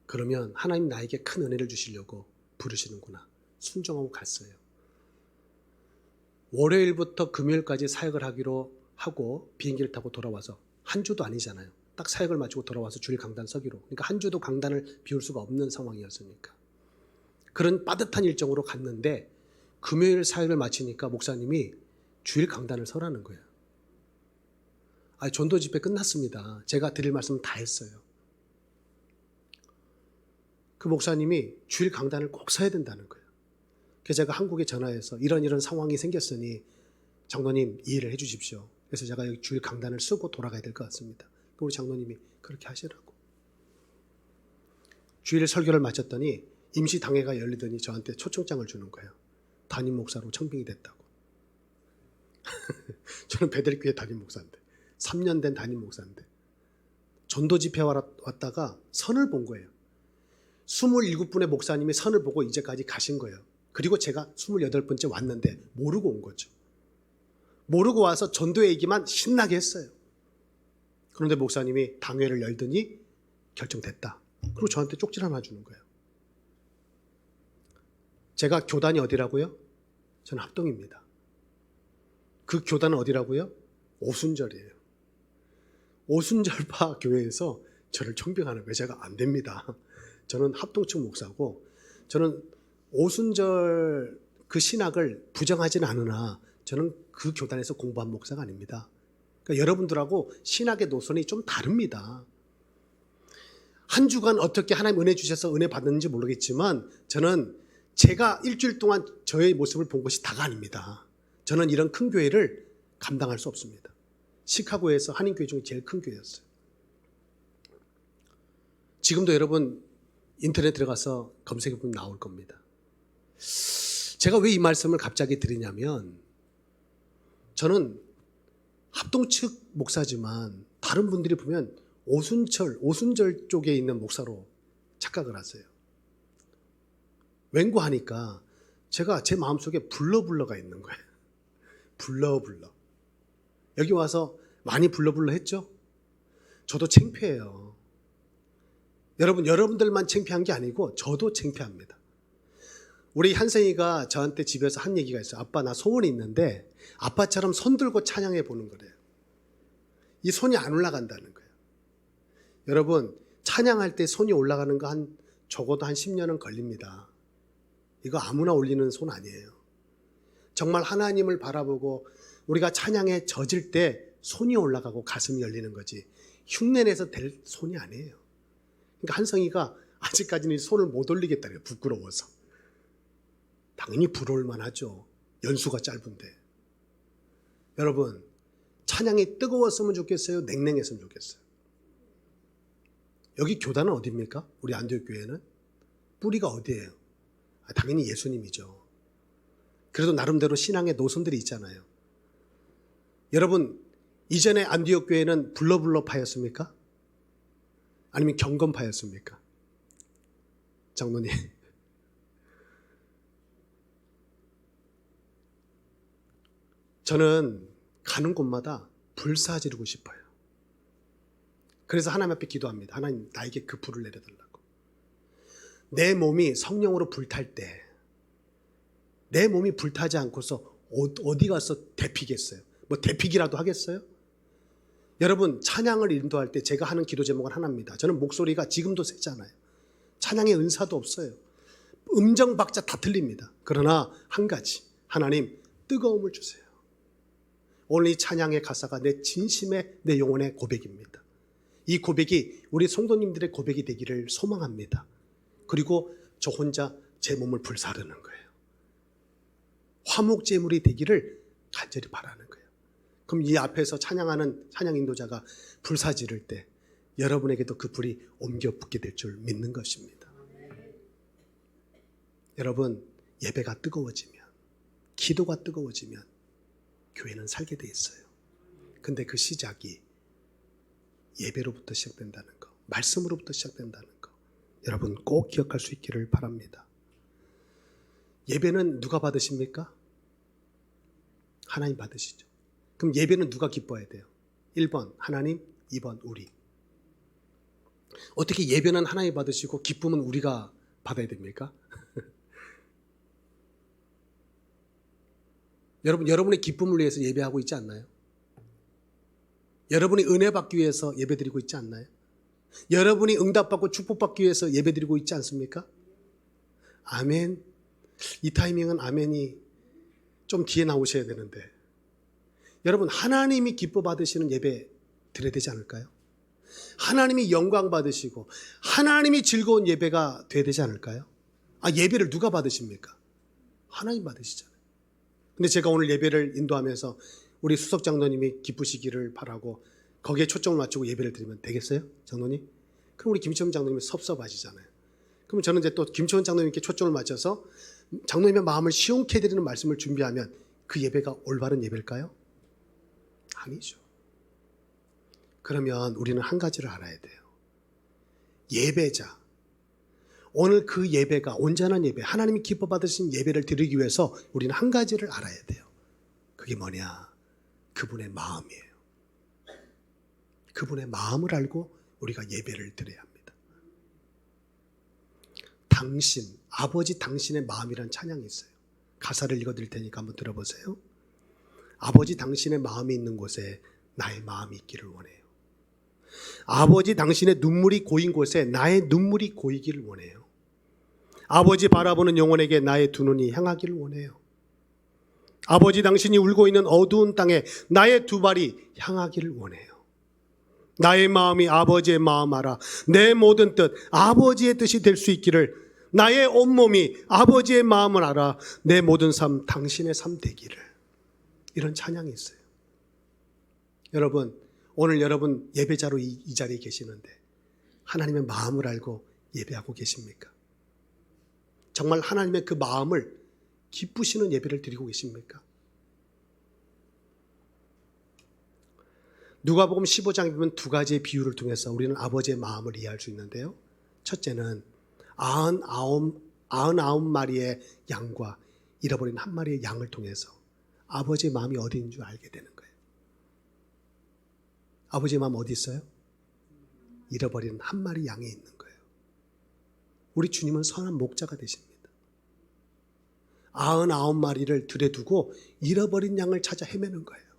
그러면 하나님 나에게 큰 은혜를 주시려고 부르시는구나. 순종하고 갔어요. 월요일부터 금요일까지 사역을 하기로 하고 비행기를 타고 돌아와서 한 주도 아니잖아요. 딱 사역을 마치고 돌아와서 주일 강단 서기로. 그러니까 한 주도 강단을 비울 수가 없는 상황이었으니까. 그런 빠듯한 일정으로 갔는데 금요일 사역을 마치니까 목사님이 주일 강단을 서라는 거예요. 전도 집회 끝났습니다. 제가 드릴 말씀 다 했어요. 그 목사님이 주일 강단을 꼭 서야 된다는 거예요. 그래서 제가 한국에 전화해서 이런 상황이 생겼으니 장로님 이해를 해 주십시오. 그래서 제가 여기 주일 강단을 쓰고 돌아가야 될 것 같습니다. 우리 장로님이 그렇게 하시라고. 주일 설교를 마쳤더니 임시 당회가 열리더니 저한테 초청장을 주는 거예요. 담임 목사로 청빙이 됐다고. 저는 베델교회 담임 목사인데 3년 된 담임 목사인데 전도 집회 왔다가 선을 본 거예요. 27분의 목사님이 선을 보고 이제까지 가신 거예요. 그리고 제가 28번째 왔는데 모르고 온 거죠. 모르고 와서 전도 얘기만 신나게 했어요. 그런데 목사님이 당회를 열더니 결정됐다. 그리고 저한테 쪽지 하나 주는 거예요. 제가 교단이 어디라고요? 저는 합동입니다. 그 교단은 어디라고요? 오순절이에요. 오순절파 교회에서 저를 청빙하는 거예요. 제가 안 됩니다. 저는 합동측 목사고 저는 오순절 그 신학을 부정하지는 않으나 저는 그 교단에서 공부한 목사가 아닙니다. 그러니까 여러분들하고 신학의 노선이 좀 다릅니다. 한 주간 어떻게 하나님 은혜 주셔서 은혜 받았는지 모르겠지만 저는 제가 일주일 동안 저의 모습을 본 것이 다가 아닙니다. 저는 이런 큰 교회를 감당할 수 없습니다. 시카고에서 한인교회 중에 제일 큰 교회였어요. 지금도 여러분 인터넷 들어가서 검색해보면 나올 겁니다. 제가 왜 이 말씀을 갑자기 드리냐면, 저는 합동 측 목사지만 다른 분들이 보면 오순절 쪽에 있는 목사로 착각을 하세요. 왠고하니까 제가 제 마음속에 불러가 있는 거예요. 불러. 여기 와서 많이 불러 했죠? 저도 창피해요. 여러분들만 창피한 게 아니고 저도 창피합니다. 우리 한생이가 저한테 집에서 한 얘기가 있어요. 아빠, 나 소원이 있는데 아빠처럼 손 들고 찬양해 보는 거래요. 이 손이 안 올라간다는 거예요. 여러분, 찬양할 때 손이 올라가는 거 적어도 한 10년은 걸립니다. 이거 아무나 올리는 손 아니에요. 정말 하나님을 바라보고 우리가 찬양에 젖을 때 손이 올라가고 가슴이 열리는 거지, 흉내내서 될 손이 아니에요. 그러니까 한성이가 아직까지는 손을 못 올리겠다는 거예요. 부끄러워서. 당연히 부러울 만하죠. 연수가 짧은데. 여러분, 찬양이 뜨거웠으면 좋겠어요? 냉랭했으면 좋겠어요? 여기 교단은 어디입니까? 우리 안디옥 교회는? 뿌리가 어디예요? 당연히 예수님이죠. 그래도 나름대로 신앙의 노선들이 있잖아요. 여러분, 이전에 안디옥 교회는 불러파였습니까? 아니면 경건파였습니까? 장로님. 저는 가는 곳마다 불사 지르고 싶어요. 그래서 하나님 앞에 기도합니다. 하나님, 나에게 그 불을 내려달라고. 내 몸이 성령으로 불탈 때, 내 몸이 불타지 않고서 어디 가서 데피겠어요? 뭐 데피기라도 하겠어요? 여러분, 찬양을 인도할 때 제가 하는 기도 제목은 하나입니다. 저는 목소리가 지금도 세잖아요. 찬양의 은사도 없어요. 음정 박자 다 틀립니다. 그러나 한 가지, 하나님, 뜨거움을 주세요. 오늘 이 찬양의 가사가 내 진심의, 내 영혼의 고백입니다. 이 고백이 우리 성도님들의 고백이 되기를 소망합니다. 그리고 저 혼자 제 몸을 불사르는 거예요. 화목제물이 되기를 간절히 바라는 거예요. 그럼 이 앞에서 찬양하는 찬양 인도자가 불사 지를 때 여러분에게도 그 불이 옮겨 붙게 될 줄 믿는 것입니다. 여러분, 예배가 뜨거워지면, 기도가 뜨거워지면 교회는 살게 돼 있어요. 근데 그 시작이 예배로부터 시작된다는 거, 말씀으로부터 시작된다는 거, 여러분 꼭 기억할 수 있기를 바랍니다. 예배는 누가 받으십니까? 하나님 받으시죠. 그럼 예배는 누가 기뻐해야 돼요? 1번 하나님, 2번 우리. 어떻게 예배는 하나님 받으시고 기쁨은 우리가 받아야 됩니까? 여러분, 여러분의 기쁨을 위해서 예배하고 있지 않나요? 여러분이 은혜 받기 위해서 예배드리고 있지 않나요? 여러분이 응답받고 축복받기 위해서 예배드리고 있지 않습니까? 아멘. 이 타이밍은 아멘이 좀 뒤에 나오셔야 되는데, 여러분, 하나님이 기뻐 받으시는 예배 드려야 되지 않을까요? 하나님이 영광 받으시고 하나님이 즐거운 예배가 돼야 되지 않을까요? 예배를 누가 받으십니까? 하나님 받으시잖아요. 근데 제가 오늘 예배를 인도하면서 우리 수석 장로님이 기쁘시기를 바라고 거기에 초점을 맞추고 예배를 드리면 되겠어요? 장로님? 그럼 우리 김치원 장로님이 섭섭하시잖아요. 그럼 저는 이제 또 김치원 장로님께 초점을 맞춰서 장로님의 마음을 시원케 해드리는 말씀을 준비하면 그 예배가 올바른 예배일까요? 아니죠. 그러면 우리는 한 가지를 알아야 돼요. 예배자, 오늘 그 예배가 온전한 예배, 하나님이 기뻐 받으신 예배를 드리기 위해서 우리는 한 가지를 알아야 돼요. 그게 뭐냐? 그분의 마음이에요. 그분의 마음을 알고 우리가 예배를 드려야 합니다. 당신, 아버지 당신의 마음이란 찬양이 있어요. 가사를 읽어드릴 테니까 한번 들어보세요. 아버지 당신의 마음이 있는 곳에 나의 마음이 있기를 원해요. 아버지 당신의 눈물이 고인 곳에 나의 눈물이 고이기를 원해요. 아버지 바라보는 영혼에게 나의 두 눈이 향하기를 원해요. 아버지 당신이 울고 있는 어두운 땅에 나의 두 발이 향하기를 원해요. 나의 마음이 아버지의 마음 알아 내 모든 뜻 아버지의 뜻이 될 수 있기를 나의 온몸이 아버지의 마음을 알아 내 모든 삶 당신의 삶 되기를. 이런 찬양이 있어요. 여러분, 오늘 여러분 예배자로 이 자리에 계시는데 하나님의 마음을 알고 예배하고 계십니까? 정말 하나님의 그 마음을 기쁘시는 예배를 드리고 계십니까? 누가복음 15장에 보면 두 가지의 비유를 통해서 우리는 아버지의 마음을 이해할 수 있는데요. 첫째는 99마리의 양과 잃어버린 한 마리의 양을 통해서 아버지의 마음이 어디 있는 줄 알게 되는 거예요. 아버지의 마음 어디 있어요? 잃어버린 한 마리 양이 있는 거예요. 우리 주님은 선한 목자가 되십니다. 99마리를 들에 두고 잃어버린 양을 찾아 헤매는 거예요.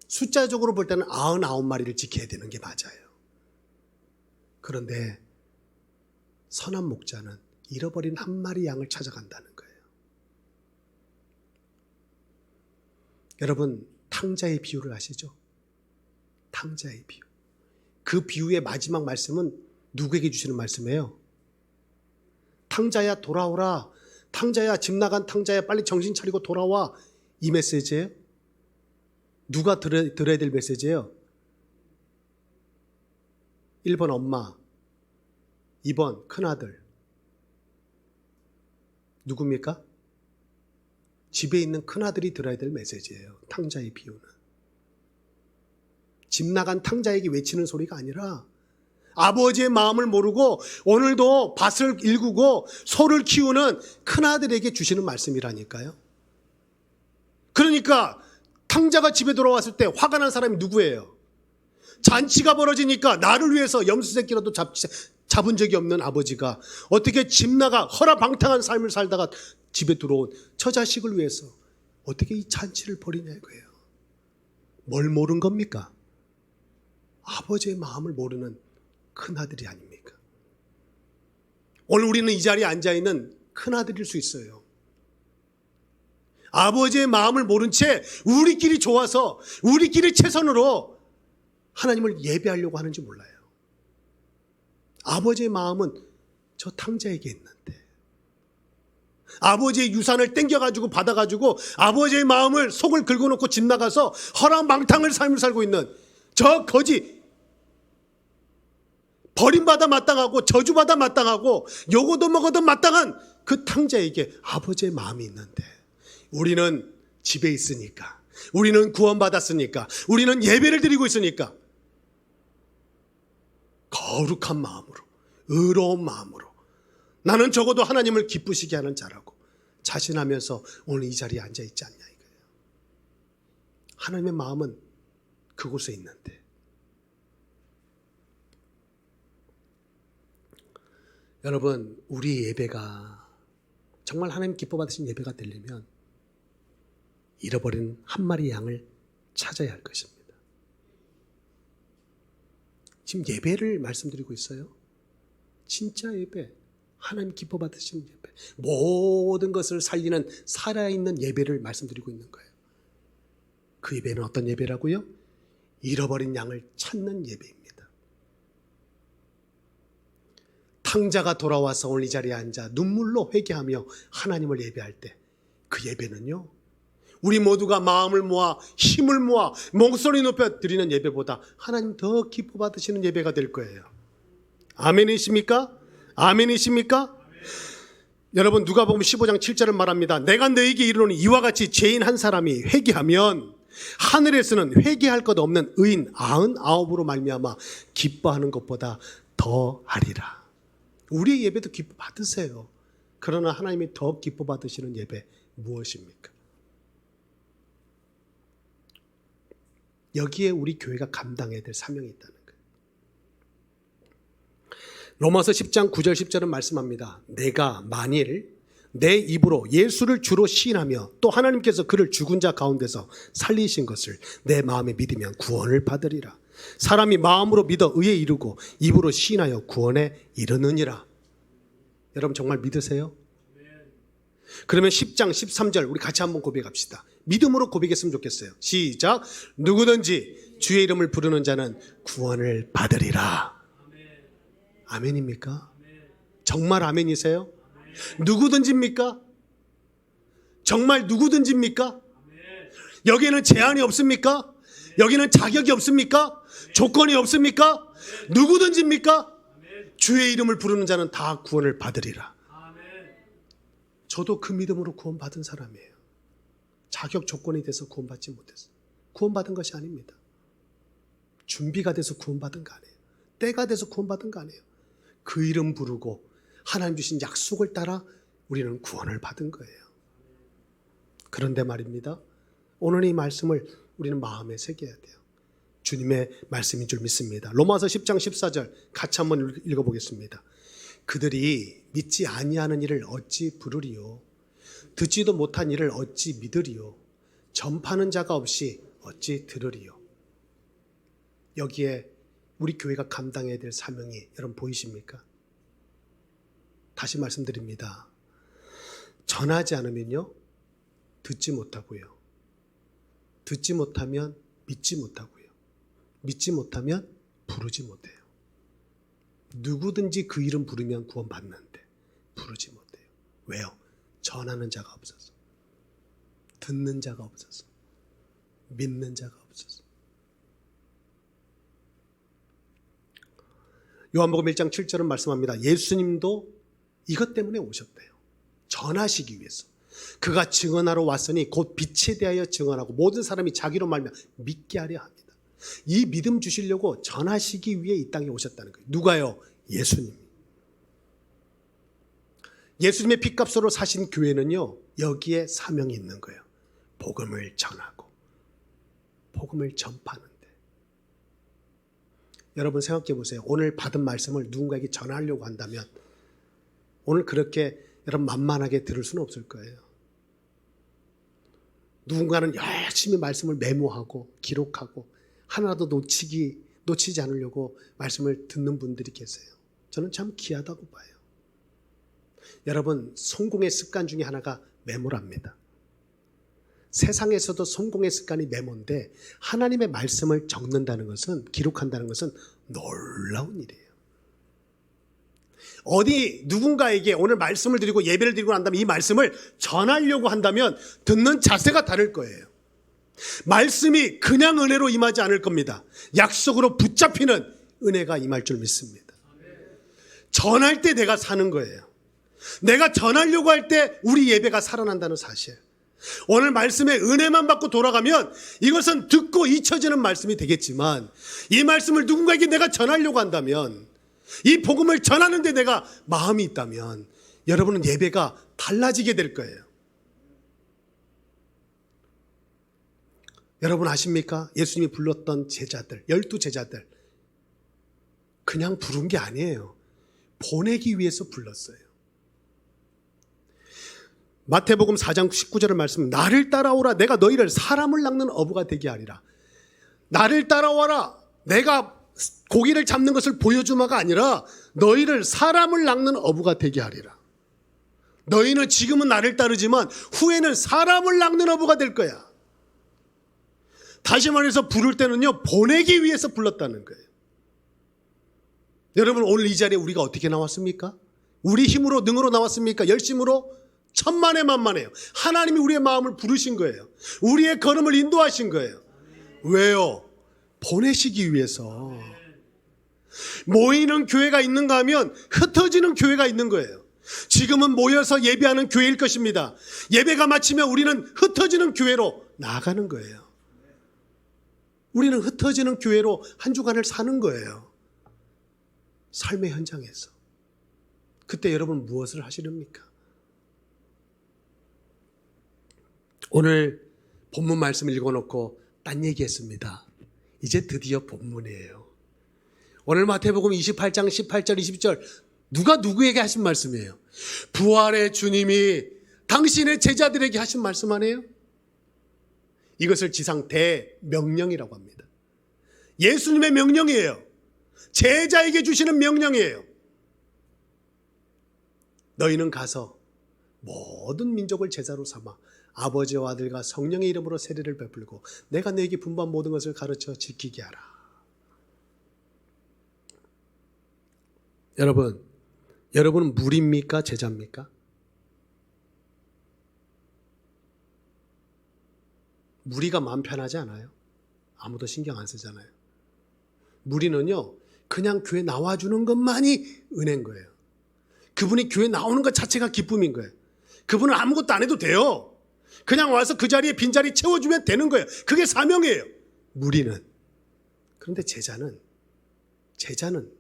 숫자적으로 볼 때는 99마리를 지켜야 되는 게 맞아요. 그런데 선한 목자는 잃어버린 한 마리 양을 찾아간다는 거예요. 여러분, 탕자의 비유를 아시죠? 탕자의 비유. 그 비유의 마지막 말씀은 누구에게 주시는 말씀이에요? 탕자야 돌아오라. 탕자야, 집 나간 탕자야, 빨리 정신 차리고 돌아와. 이 메시지예요? 누가 들어야 될 메시지예요? 1번 엄마, 2번 큰아들. 누굽니까? 집에 있는 큰아들이 들어야 될 메시지예요. 탕자의 비유는. 집 나간 탕자에게 외치는 소리가 아니라 아버지의 마음을 모르고 오늘도 밭을 일구고 소를 키우는 큰아들에게 주시는 말씀이라니까요. 그러니까 탕자가 집에 돌아왔을 때 화가 난 사람이 누구예요? 잔치가 벌어지니까 나를 위해서 염소새끼라도 잡은 적이 없는 아버지가 어떻게 집 나가 허라방탕한 삶을 살다가 집에 들어온 처자식을 위해서 어떻게 이 잔치를 벌이냐 이거예요. 뭘 모른 겁니까? 아버지의 마음을 모르는 큰아들이 아닙니까? 오늘 우리는 이 자리에 앉아있는 큰아들일 수 있어요. 아버지의 마음을 모른 채 우리끼리 좋아서 우리끼리 최선으로 하나님을 예배하려고 하는지 몰라요. 아버지의 마음은 저 탕자에게 있는데 아버지의 유산을 땡겨가지고 받아가지고 아버지의 마음을 속을 긁어놓고 집 나가서 허랑방탕을 삶을 살고 있는 저 거지, 버림받아 마땅하고 저주받아 마땅하고 요거도 먹어도 마땅한 그 탕자에게 아버지의 마음이 있는데 우리는 집에 있으니까, 우리는 구원받았으니까, 우리는 예배를 드리고 있으니까 거룩한 마음으로, 의로운 마음으로 나는 적어도 하나님을 기쁘시게 하는 자라고 자신하면서 오늘 이 자리에 앉아있지 않냐 이거예요. 하나님의 마음은 그곳에 있는데 여러분, 우리 예배가 정말 하나님 기뻐 받으신 예배가 되려면 잃어버린 한 마리 양을 찾아야 할 것입니다. 지금 예배를 말씀드리고 있어요. 진짜 예배, 하나님 기뻐 받으신 예배, 모든 것을 살리는 살아있는 예배를 말씀드리고 있는 거예요. 그 예배는 어떤 예배라고요? 잃어버린 양을 찾는 예배입니다. 탕자가 돌아와서 오늘 이 자리에 앉아 눈물로 회개하며 하나님을 예배할 때 그 예배는요, 우리 모두가 마음을 모아 힘을 모아 목소리 높여 드리는 예배보다 하나님 더 기뻐 받으시는 예배가 될 거예요. 아멘이십니까? 아멘이십니까? 여러분, 누가복음 15장 7절은 말합니다. 내가 너에게 이르노니 이와 같이 죄인 한 사람이 회개하면 하늘에서는 회개할 것 없는 의인 99으로 말미암아 기뻐하는 것보다 더 하리라. 우리의 예배도 기뻐 받으세요. 그러나 하나님이 더 기뻐 받으시는 예배 무엇입니까? 여기에 우리 교회가 감당해야 될 사명이 있다는 거예요. 로마서 10장 9절 10절은 말씀합니다. 내가 만일 내 입으로 예수를 주로 시인하며 또 하나님께서 그를 죽은 자 가운데서 살리신 것을 내 마음에 믿으면 구원을 받으리라. 사람이 마음으로 믿어 의에 이르고 입으로 시인하여 구원에 이르느니라. 여러분 정말 믿으세요? 그러면 10장 13절 우리 같이 한번 고백합시다. 믿음으로 고백했으면 좋겠어요. 시작. 누구든지 주의 이름을 부르는 자는 구원을 받으리라. 아멘입니까? 정말 아멘이세요? 누구든지입니까? 정말 누구든지입니까? 여기에는 제한이 없습니까? 여기는 자격이 없습니까? 조건이 없습니까? 누구든지입니까? 주의 이름을 부르는 자는 다 구원을 받으리라. 저도 그 믿음으로 구원받은 사람이에요. 자격 조건이 돼서 구원받지 못했어요. 구원받은 것이 아닙니다. 준비가 돼서 구원받은 거 아니에요. 때가 돼서 구원받은 거 아니에요. 그 이름 부르고 하나님 주신 약속을 따라 우리는 구원을 받은 거예요. 그런데 말입니다. 오늘 이 말씀을 우리는 마음에 새겨야 돼요. 주님의 말씀인 줄 믿습니다. 로마서 10장 14절 같이 한번 읽어보겠습니다. 그들이 믿지 아니하는 일을 어찌 부르리요? 듣지도 못한 일을 어찌 믿으리요? 전파하는 자가 없이 어찌 들으리요? 여기에 우리 교회가 감당해야 될 사명이 여러분 보이십니까? 다시 말씀드립니다. 전하지 않으면요, 듣지 못하고요. 듣지 못하면 믿지 못하고요. 믿지 못하면 부르지 못해요. 누구든지 그 이름 부르면 구원받는데 부르지 못해요. 왜요? 전하는 자가 없어서, 듣는 자가 없어서, 믿는 자가 없어서. 요한복음 1장 7절은 말씀합니다. 예수님도 이것 때문에 오셨대요. 전하시기 위해서. 그가 증언하러 왔으니 곧 빛에 대하여 증언하고 모든 사람이 자기로 말며 믿게 하려 합니다. 이 믿음 주시려고 전하시기 위해 이 땅에 오셨다는 거예요. 누가요? 예수님. 예수님의 핏값으로 사신 교회는요, 여기에 사명이 있는 거예요. 복음을 전하고 복음을 전파하는데. 여러분 생각해 보세요. 오늘 받은 말씀을 누군가에게 전하려고 한다면 오늘 그렇게 여러분 만만하게 들을 수는 없을 거예요. 누군가는 열심히 말씀을 메모하고 기록하고 하나도 놓치지 않으려고 말씀을 듣는 분들이 계세요. 저는 참 귀하다고 봐요. 여러분, 성공의 습관 중에 하나가 메모랍니다. 세상에서도 성공의 습관이 메모인데 하나님의 말씀을 적는다는 것은, 기록한다는 것은 놀라운 일이에요. 어디 누군가에게 오늘 말씀을 드리고 예배를 드리고 난 다음에 이 말씀을 전하려고 한다면 듣는 자세가 다를 거예요. 말씀이 그냥 은혜로 임하지 않을 겁니다. 약속으로 붙잡히는 은혜가 임할 줄 믿습니다. 전할 때 내가 사는 거예요. 내가 전하려고 할 때 우리 예배가 살아난다는 사실. 오늘 말씀의 은혜만 받고 돌아가면 이것은 듣고 잊혀지는 말씀이 되겠지만 이 말씀을 누군가에게 내가 전하려고 한다면, 이 복음을 전하는 데 내가 마음이 있다면 여러분은 예배가 달라지게 될 거예요. 여러분 아십니까? 예수님이 불렀던 제자들, 12제자들 그냥 부른 게 아니에요. 보내기 위해서 불렀어요. 마태복음 4장 19절의 말씀, 나를 따라오라 내가 너희를 사람을 낚는 어부가 되게 하리라. 나를 따라와라, 내가 고기를 잡는 것을 보여주마가 아니라 너희를 사람을 낚는 어부가 되게 하리라. 너희는 지금은 나를 따르지만 후에는 사람을 낚는 어부가 될 거야. 다시 말해서 부를 때는요, 보내기 위해서 불렀다는 거예요. 여러분 오늘 이 자리에 우리가 어떻게 나왔습니까? 우리 힘으로 능으로 나왔습니까? 열심으로? 천만에 만만해요. 하나님이 우리의 마음을 부르신 거예요. 우리의 걸음을 인도하신 거예요. 왜요? 보내시기 위해서. 모이는 교회가 있는가 하면 흩어지는 교회가 있는 거예요. 지금은 모여서 예배하는 교회일 것입니다. 예배가 마치면 우리는 흩어지는 교회로 나아가는 거예요. 우리는 흩어지는 교회로 한 주간을 사는 거예요. 삶의 현장에서. 그때 여러분 무엇을 하시렵니까? 오늘 본문 말씀을 읽어놓고 딴 얘기했습니다. 이제 드디어 본문이에요. 오늘 마태복음 28장 18절 20절 누가 누구에게 하신 말씀이에요? 부활의 주님이 당신의 제자들에게 하신 말씀 아니에요? 이것을 지상 대명령이라고 합니다. 예수님의 명령이에요. 제자에게 주시는 명령이에요. 너희는 가서 모든 민족을 제자로 삼아 아버지와 아들과 성령의 이름으로 세례를 베풀고 내가 너에게 분부한 모든 것을 가르쳐 지키게 하라. 여러분, 여러분은 무리입니까? 제자입니까? 무리가 마음 편하지 않아요? 아무도 신경 안 쓰잖아요. 무리는요, 그냥 교회 나와주는 것만이 은혜인 거예요. 그분이 교회 나오는 것 자체가 기쁨인 거예요. 그분은 아무것도 안 해도 돼요. 그냥 와서 그 자리에 빈자리 채워주면 되는 거예요. 그게 사명이에요. 무리는. 그런데 제자는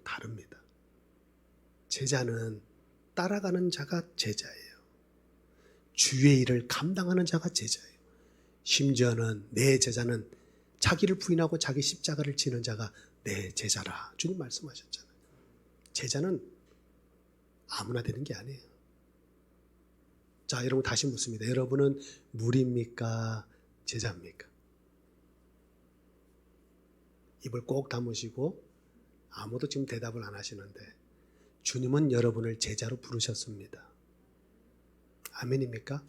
다릅니다. 제자는 따라가는 자가 제자예요. 주의 일을 감당하는 자가 제자예요. 심지어는 내 제자는 자기를 부인하고 자기 십자가를 지는 자가 내 제자라. 주님 말씀하셨잖아요. 제자는 아무나 되는 게 아니에요. 자, 여러분 다시 묻습니다. 여러분은 무리입니까? 제자입니까? 입을 꼭 다무시고 아무도 지금 대답을 안 하시는데 주님은 여러분을 제자로 부르셨습니다. 아멘입니까?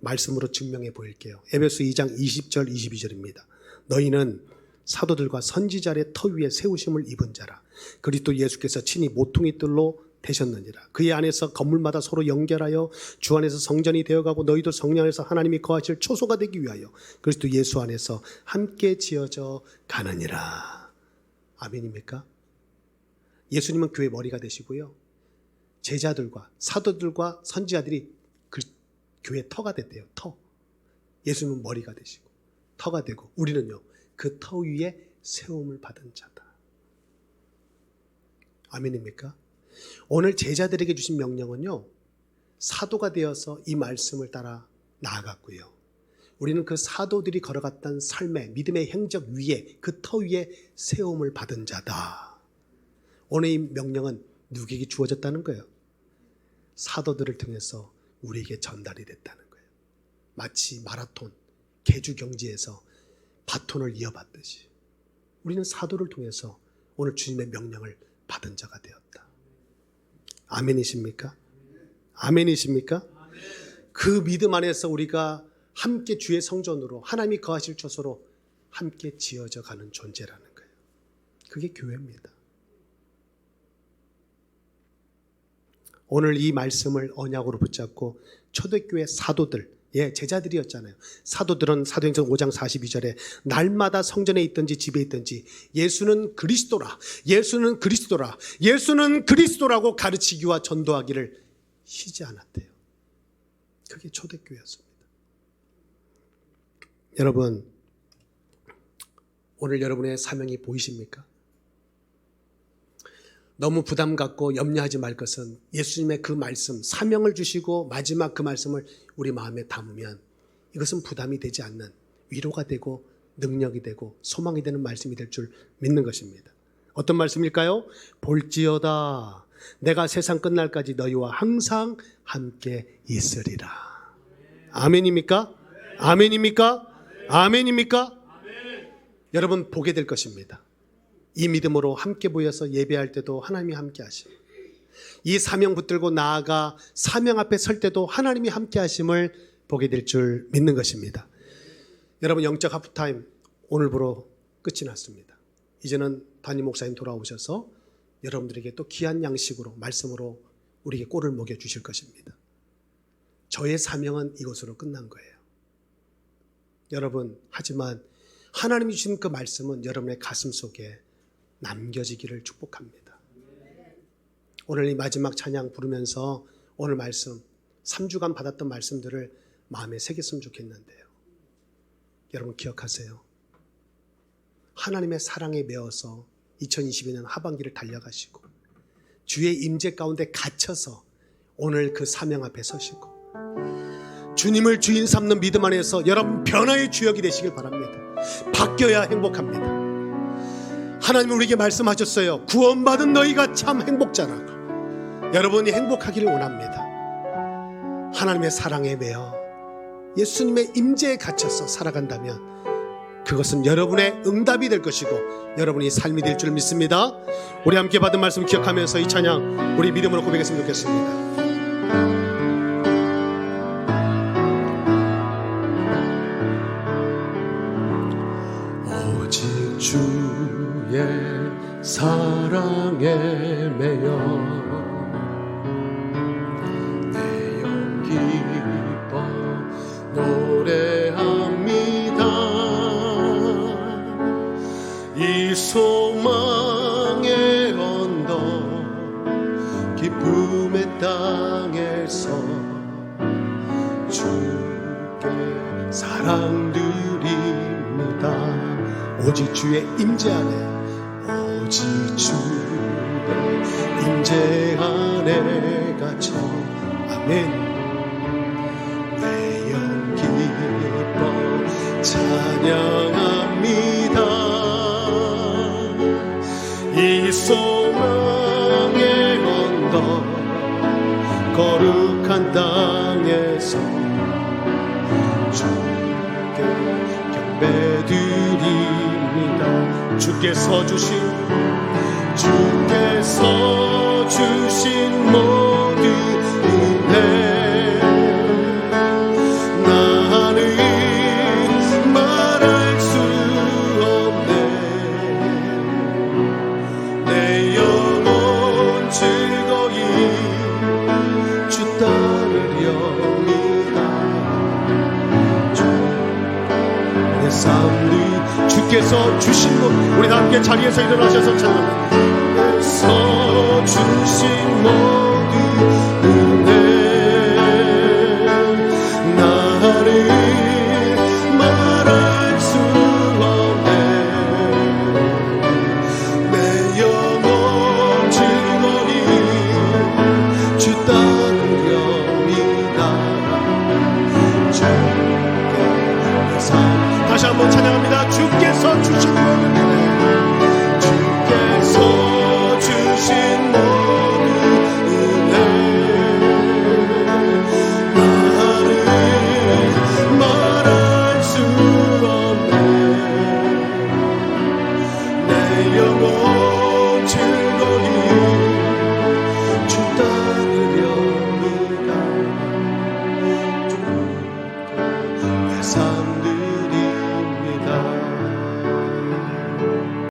말씀으로 증명해 보일게요. 에베소 2장 20절 22절입니다. 너희는 사도들과 선지자의 터 위에 세우심을 입은 자라. 그리스도 예수께서 친히 모퉁이 뜰로 되셨느니라. 그의 안에서 건물마다 서로 연결하여 주 안에서 성전이 되어가고 너희도 성령 안에서 하나님이 거하실 초소가 되기 위하여 그리스도 예수 안에서 함께 지어져 가느니라. 아멘입니까? 예수님은 교회 머리가 되시고요. 제자들과 사도들과 선지자들이 그 교회 터가 됐대요. 터. 예수님은 머리가 되시고 터가 되고 우리는요, 그 터 위에 세움을 받은 자다. 아멘입니까? 오늘 제자들에게 주신 명령은요, 사도가 되어서 이 말씀을 따라 나아갔고요. 우리는 그 사도들이 걸어갔던 삶의 믿음의 행적 위에 그 터 위에 세움을 받은 자다. 오늘 이 명령은 누구에게 주어졌다는 거예요? 사도들을 통해서 우리에게 전달이 됐다는 거예요. 마치 마라톤, 계주 경지에서 바톤을 이어받듯이 우리는 사도를 통해서 오늘 주님의 명령을 받은 자가 되었다. 아멘이십니까? 아멘이십니까? 그 믿음 안에서 우리가 함께 주의 성전으로 하나님이 거하실 처소로 함께 지어져 가는 존재라는 거예요. 그게 교회입니다. 오늘 이 말씀을 언약으로 붙잡고 초대교회 사도들, 제자들이었잖아요. 사도들은 사도행전 5장 42절에 날마다 성전에 있든지 집에 있든지 예수는 그리스도라, 예수는 그리스도라, 예수는 그리스도라고 가르치기와 전도하기를 쉬지 않았대요. 그게 초대교회였습니다. 여러분, 오늘 여러분의 사명이 보이십니까? 너무 부담 갖고 염려하지 말 것은 예수님의 그 말씀, 사명을 주시고 마지막 그 말씀을 우리 마음에 담으면 이것은 부담이 되지 않는 위로가 되고 능력이 되고 소망이 되는 말씀이 될 줄 믿는 것입니다. 어떤 말씀일까요? 볼지어다 내가 세상 끝날까지 너희와 항상 함께 있으리라. 아멘입니까? 아멘입니까? 아멘입니까? 여러분 보게 될 것입니다. 이 믿음으로 함께 모여서 예배할 때도 하나님이 함께 하시고 이 사명 붙들고 나아가 사명 앞에 설 때도 하나님이 함께 하심을 보게 될 줄 믿는 것입니다. 여러분 영적 하프타임 오늘부로 끝이 났습니다. 이제는 담임 목사님 돌아오셔서 여러분들에게 또 귀한 양식으로 말씀으로 우리에게 꼴을 먹여주실 것입니다. 저의 사명은 이것으로 끝난 거예요. 여러분 하지만 하나님이 주신 그 말씀은 여러분의 가슴 속에 남겨지기를 축복합니다. 오늘 이 마지막 찬양 부르면서 오늘 말씀 3주간 받았던 말씀들을 마음에 새겼으면 좋겠는데요. 여러분 기억하세요. 하나님의 사랑에 매어서 2022년 하반기를 달려가시고 주의 임재 가운데 갇혀서 오늘 그 사명 앞에 서시고 주님을 주인 삼는 믿음 안에서 여러분 변화의 주역이 되시길 바랍니다. 바뀌어야 행복합니다. 하나님은 우리에게 말씀하셨어요. 구원받은 너희가 참 행복자라고. 여러분이 행복하기를 원합니다. 하나님의 사랑에 매어 예수님의 임재에 갇혀서 살아간다면 그것은 여러분의 응답이 될 것이고 여러분이 삶이 될 줄 믿습니다. 우리 함께 받은 말씀 기억하면서 이 찬양 우리 믿음으로 고백했으면 좋겠습니다. 오직 주의 사랑에 매여 꿈의 땅에서 주께 사랑드립니다. 오직 주의 임재 안에, 오직 주의 임재 안에 갇혀. 아멘. 내 영 기뻐 찬양합니다. 이 소망의 언덕 거룩한 땅에서 주께 경배드립니다. 주께서 주신 모든 은혜 나는 말할 수 없네. 내 영혼 즐거이 주 따르렵니다. 내 삶을 주께서 주신 것, 우리 다 함께 자리에서 일어나셔서 찬양합니다. 주신 모든 은혜 나를 말할 수 없네. 내 영혼 즐거이 주 따르렵니다. 주께 내 삶. 다시 한번 찬양합니다. 주께서 주신 모든 은혜, 주께서 주신 모든 은혜 나를 말할 수 없네. 내 영혼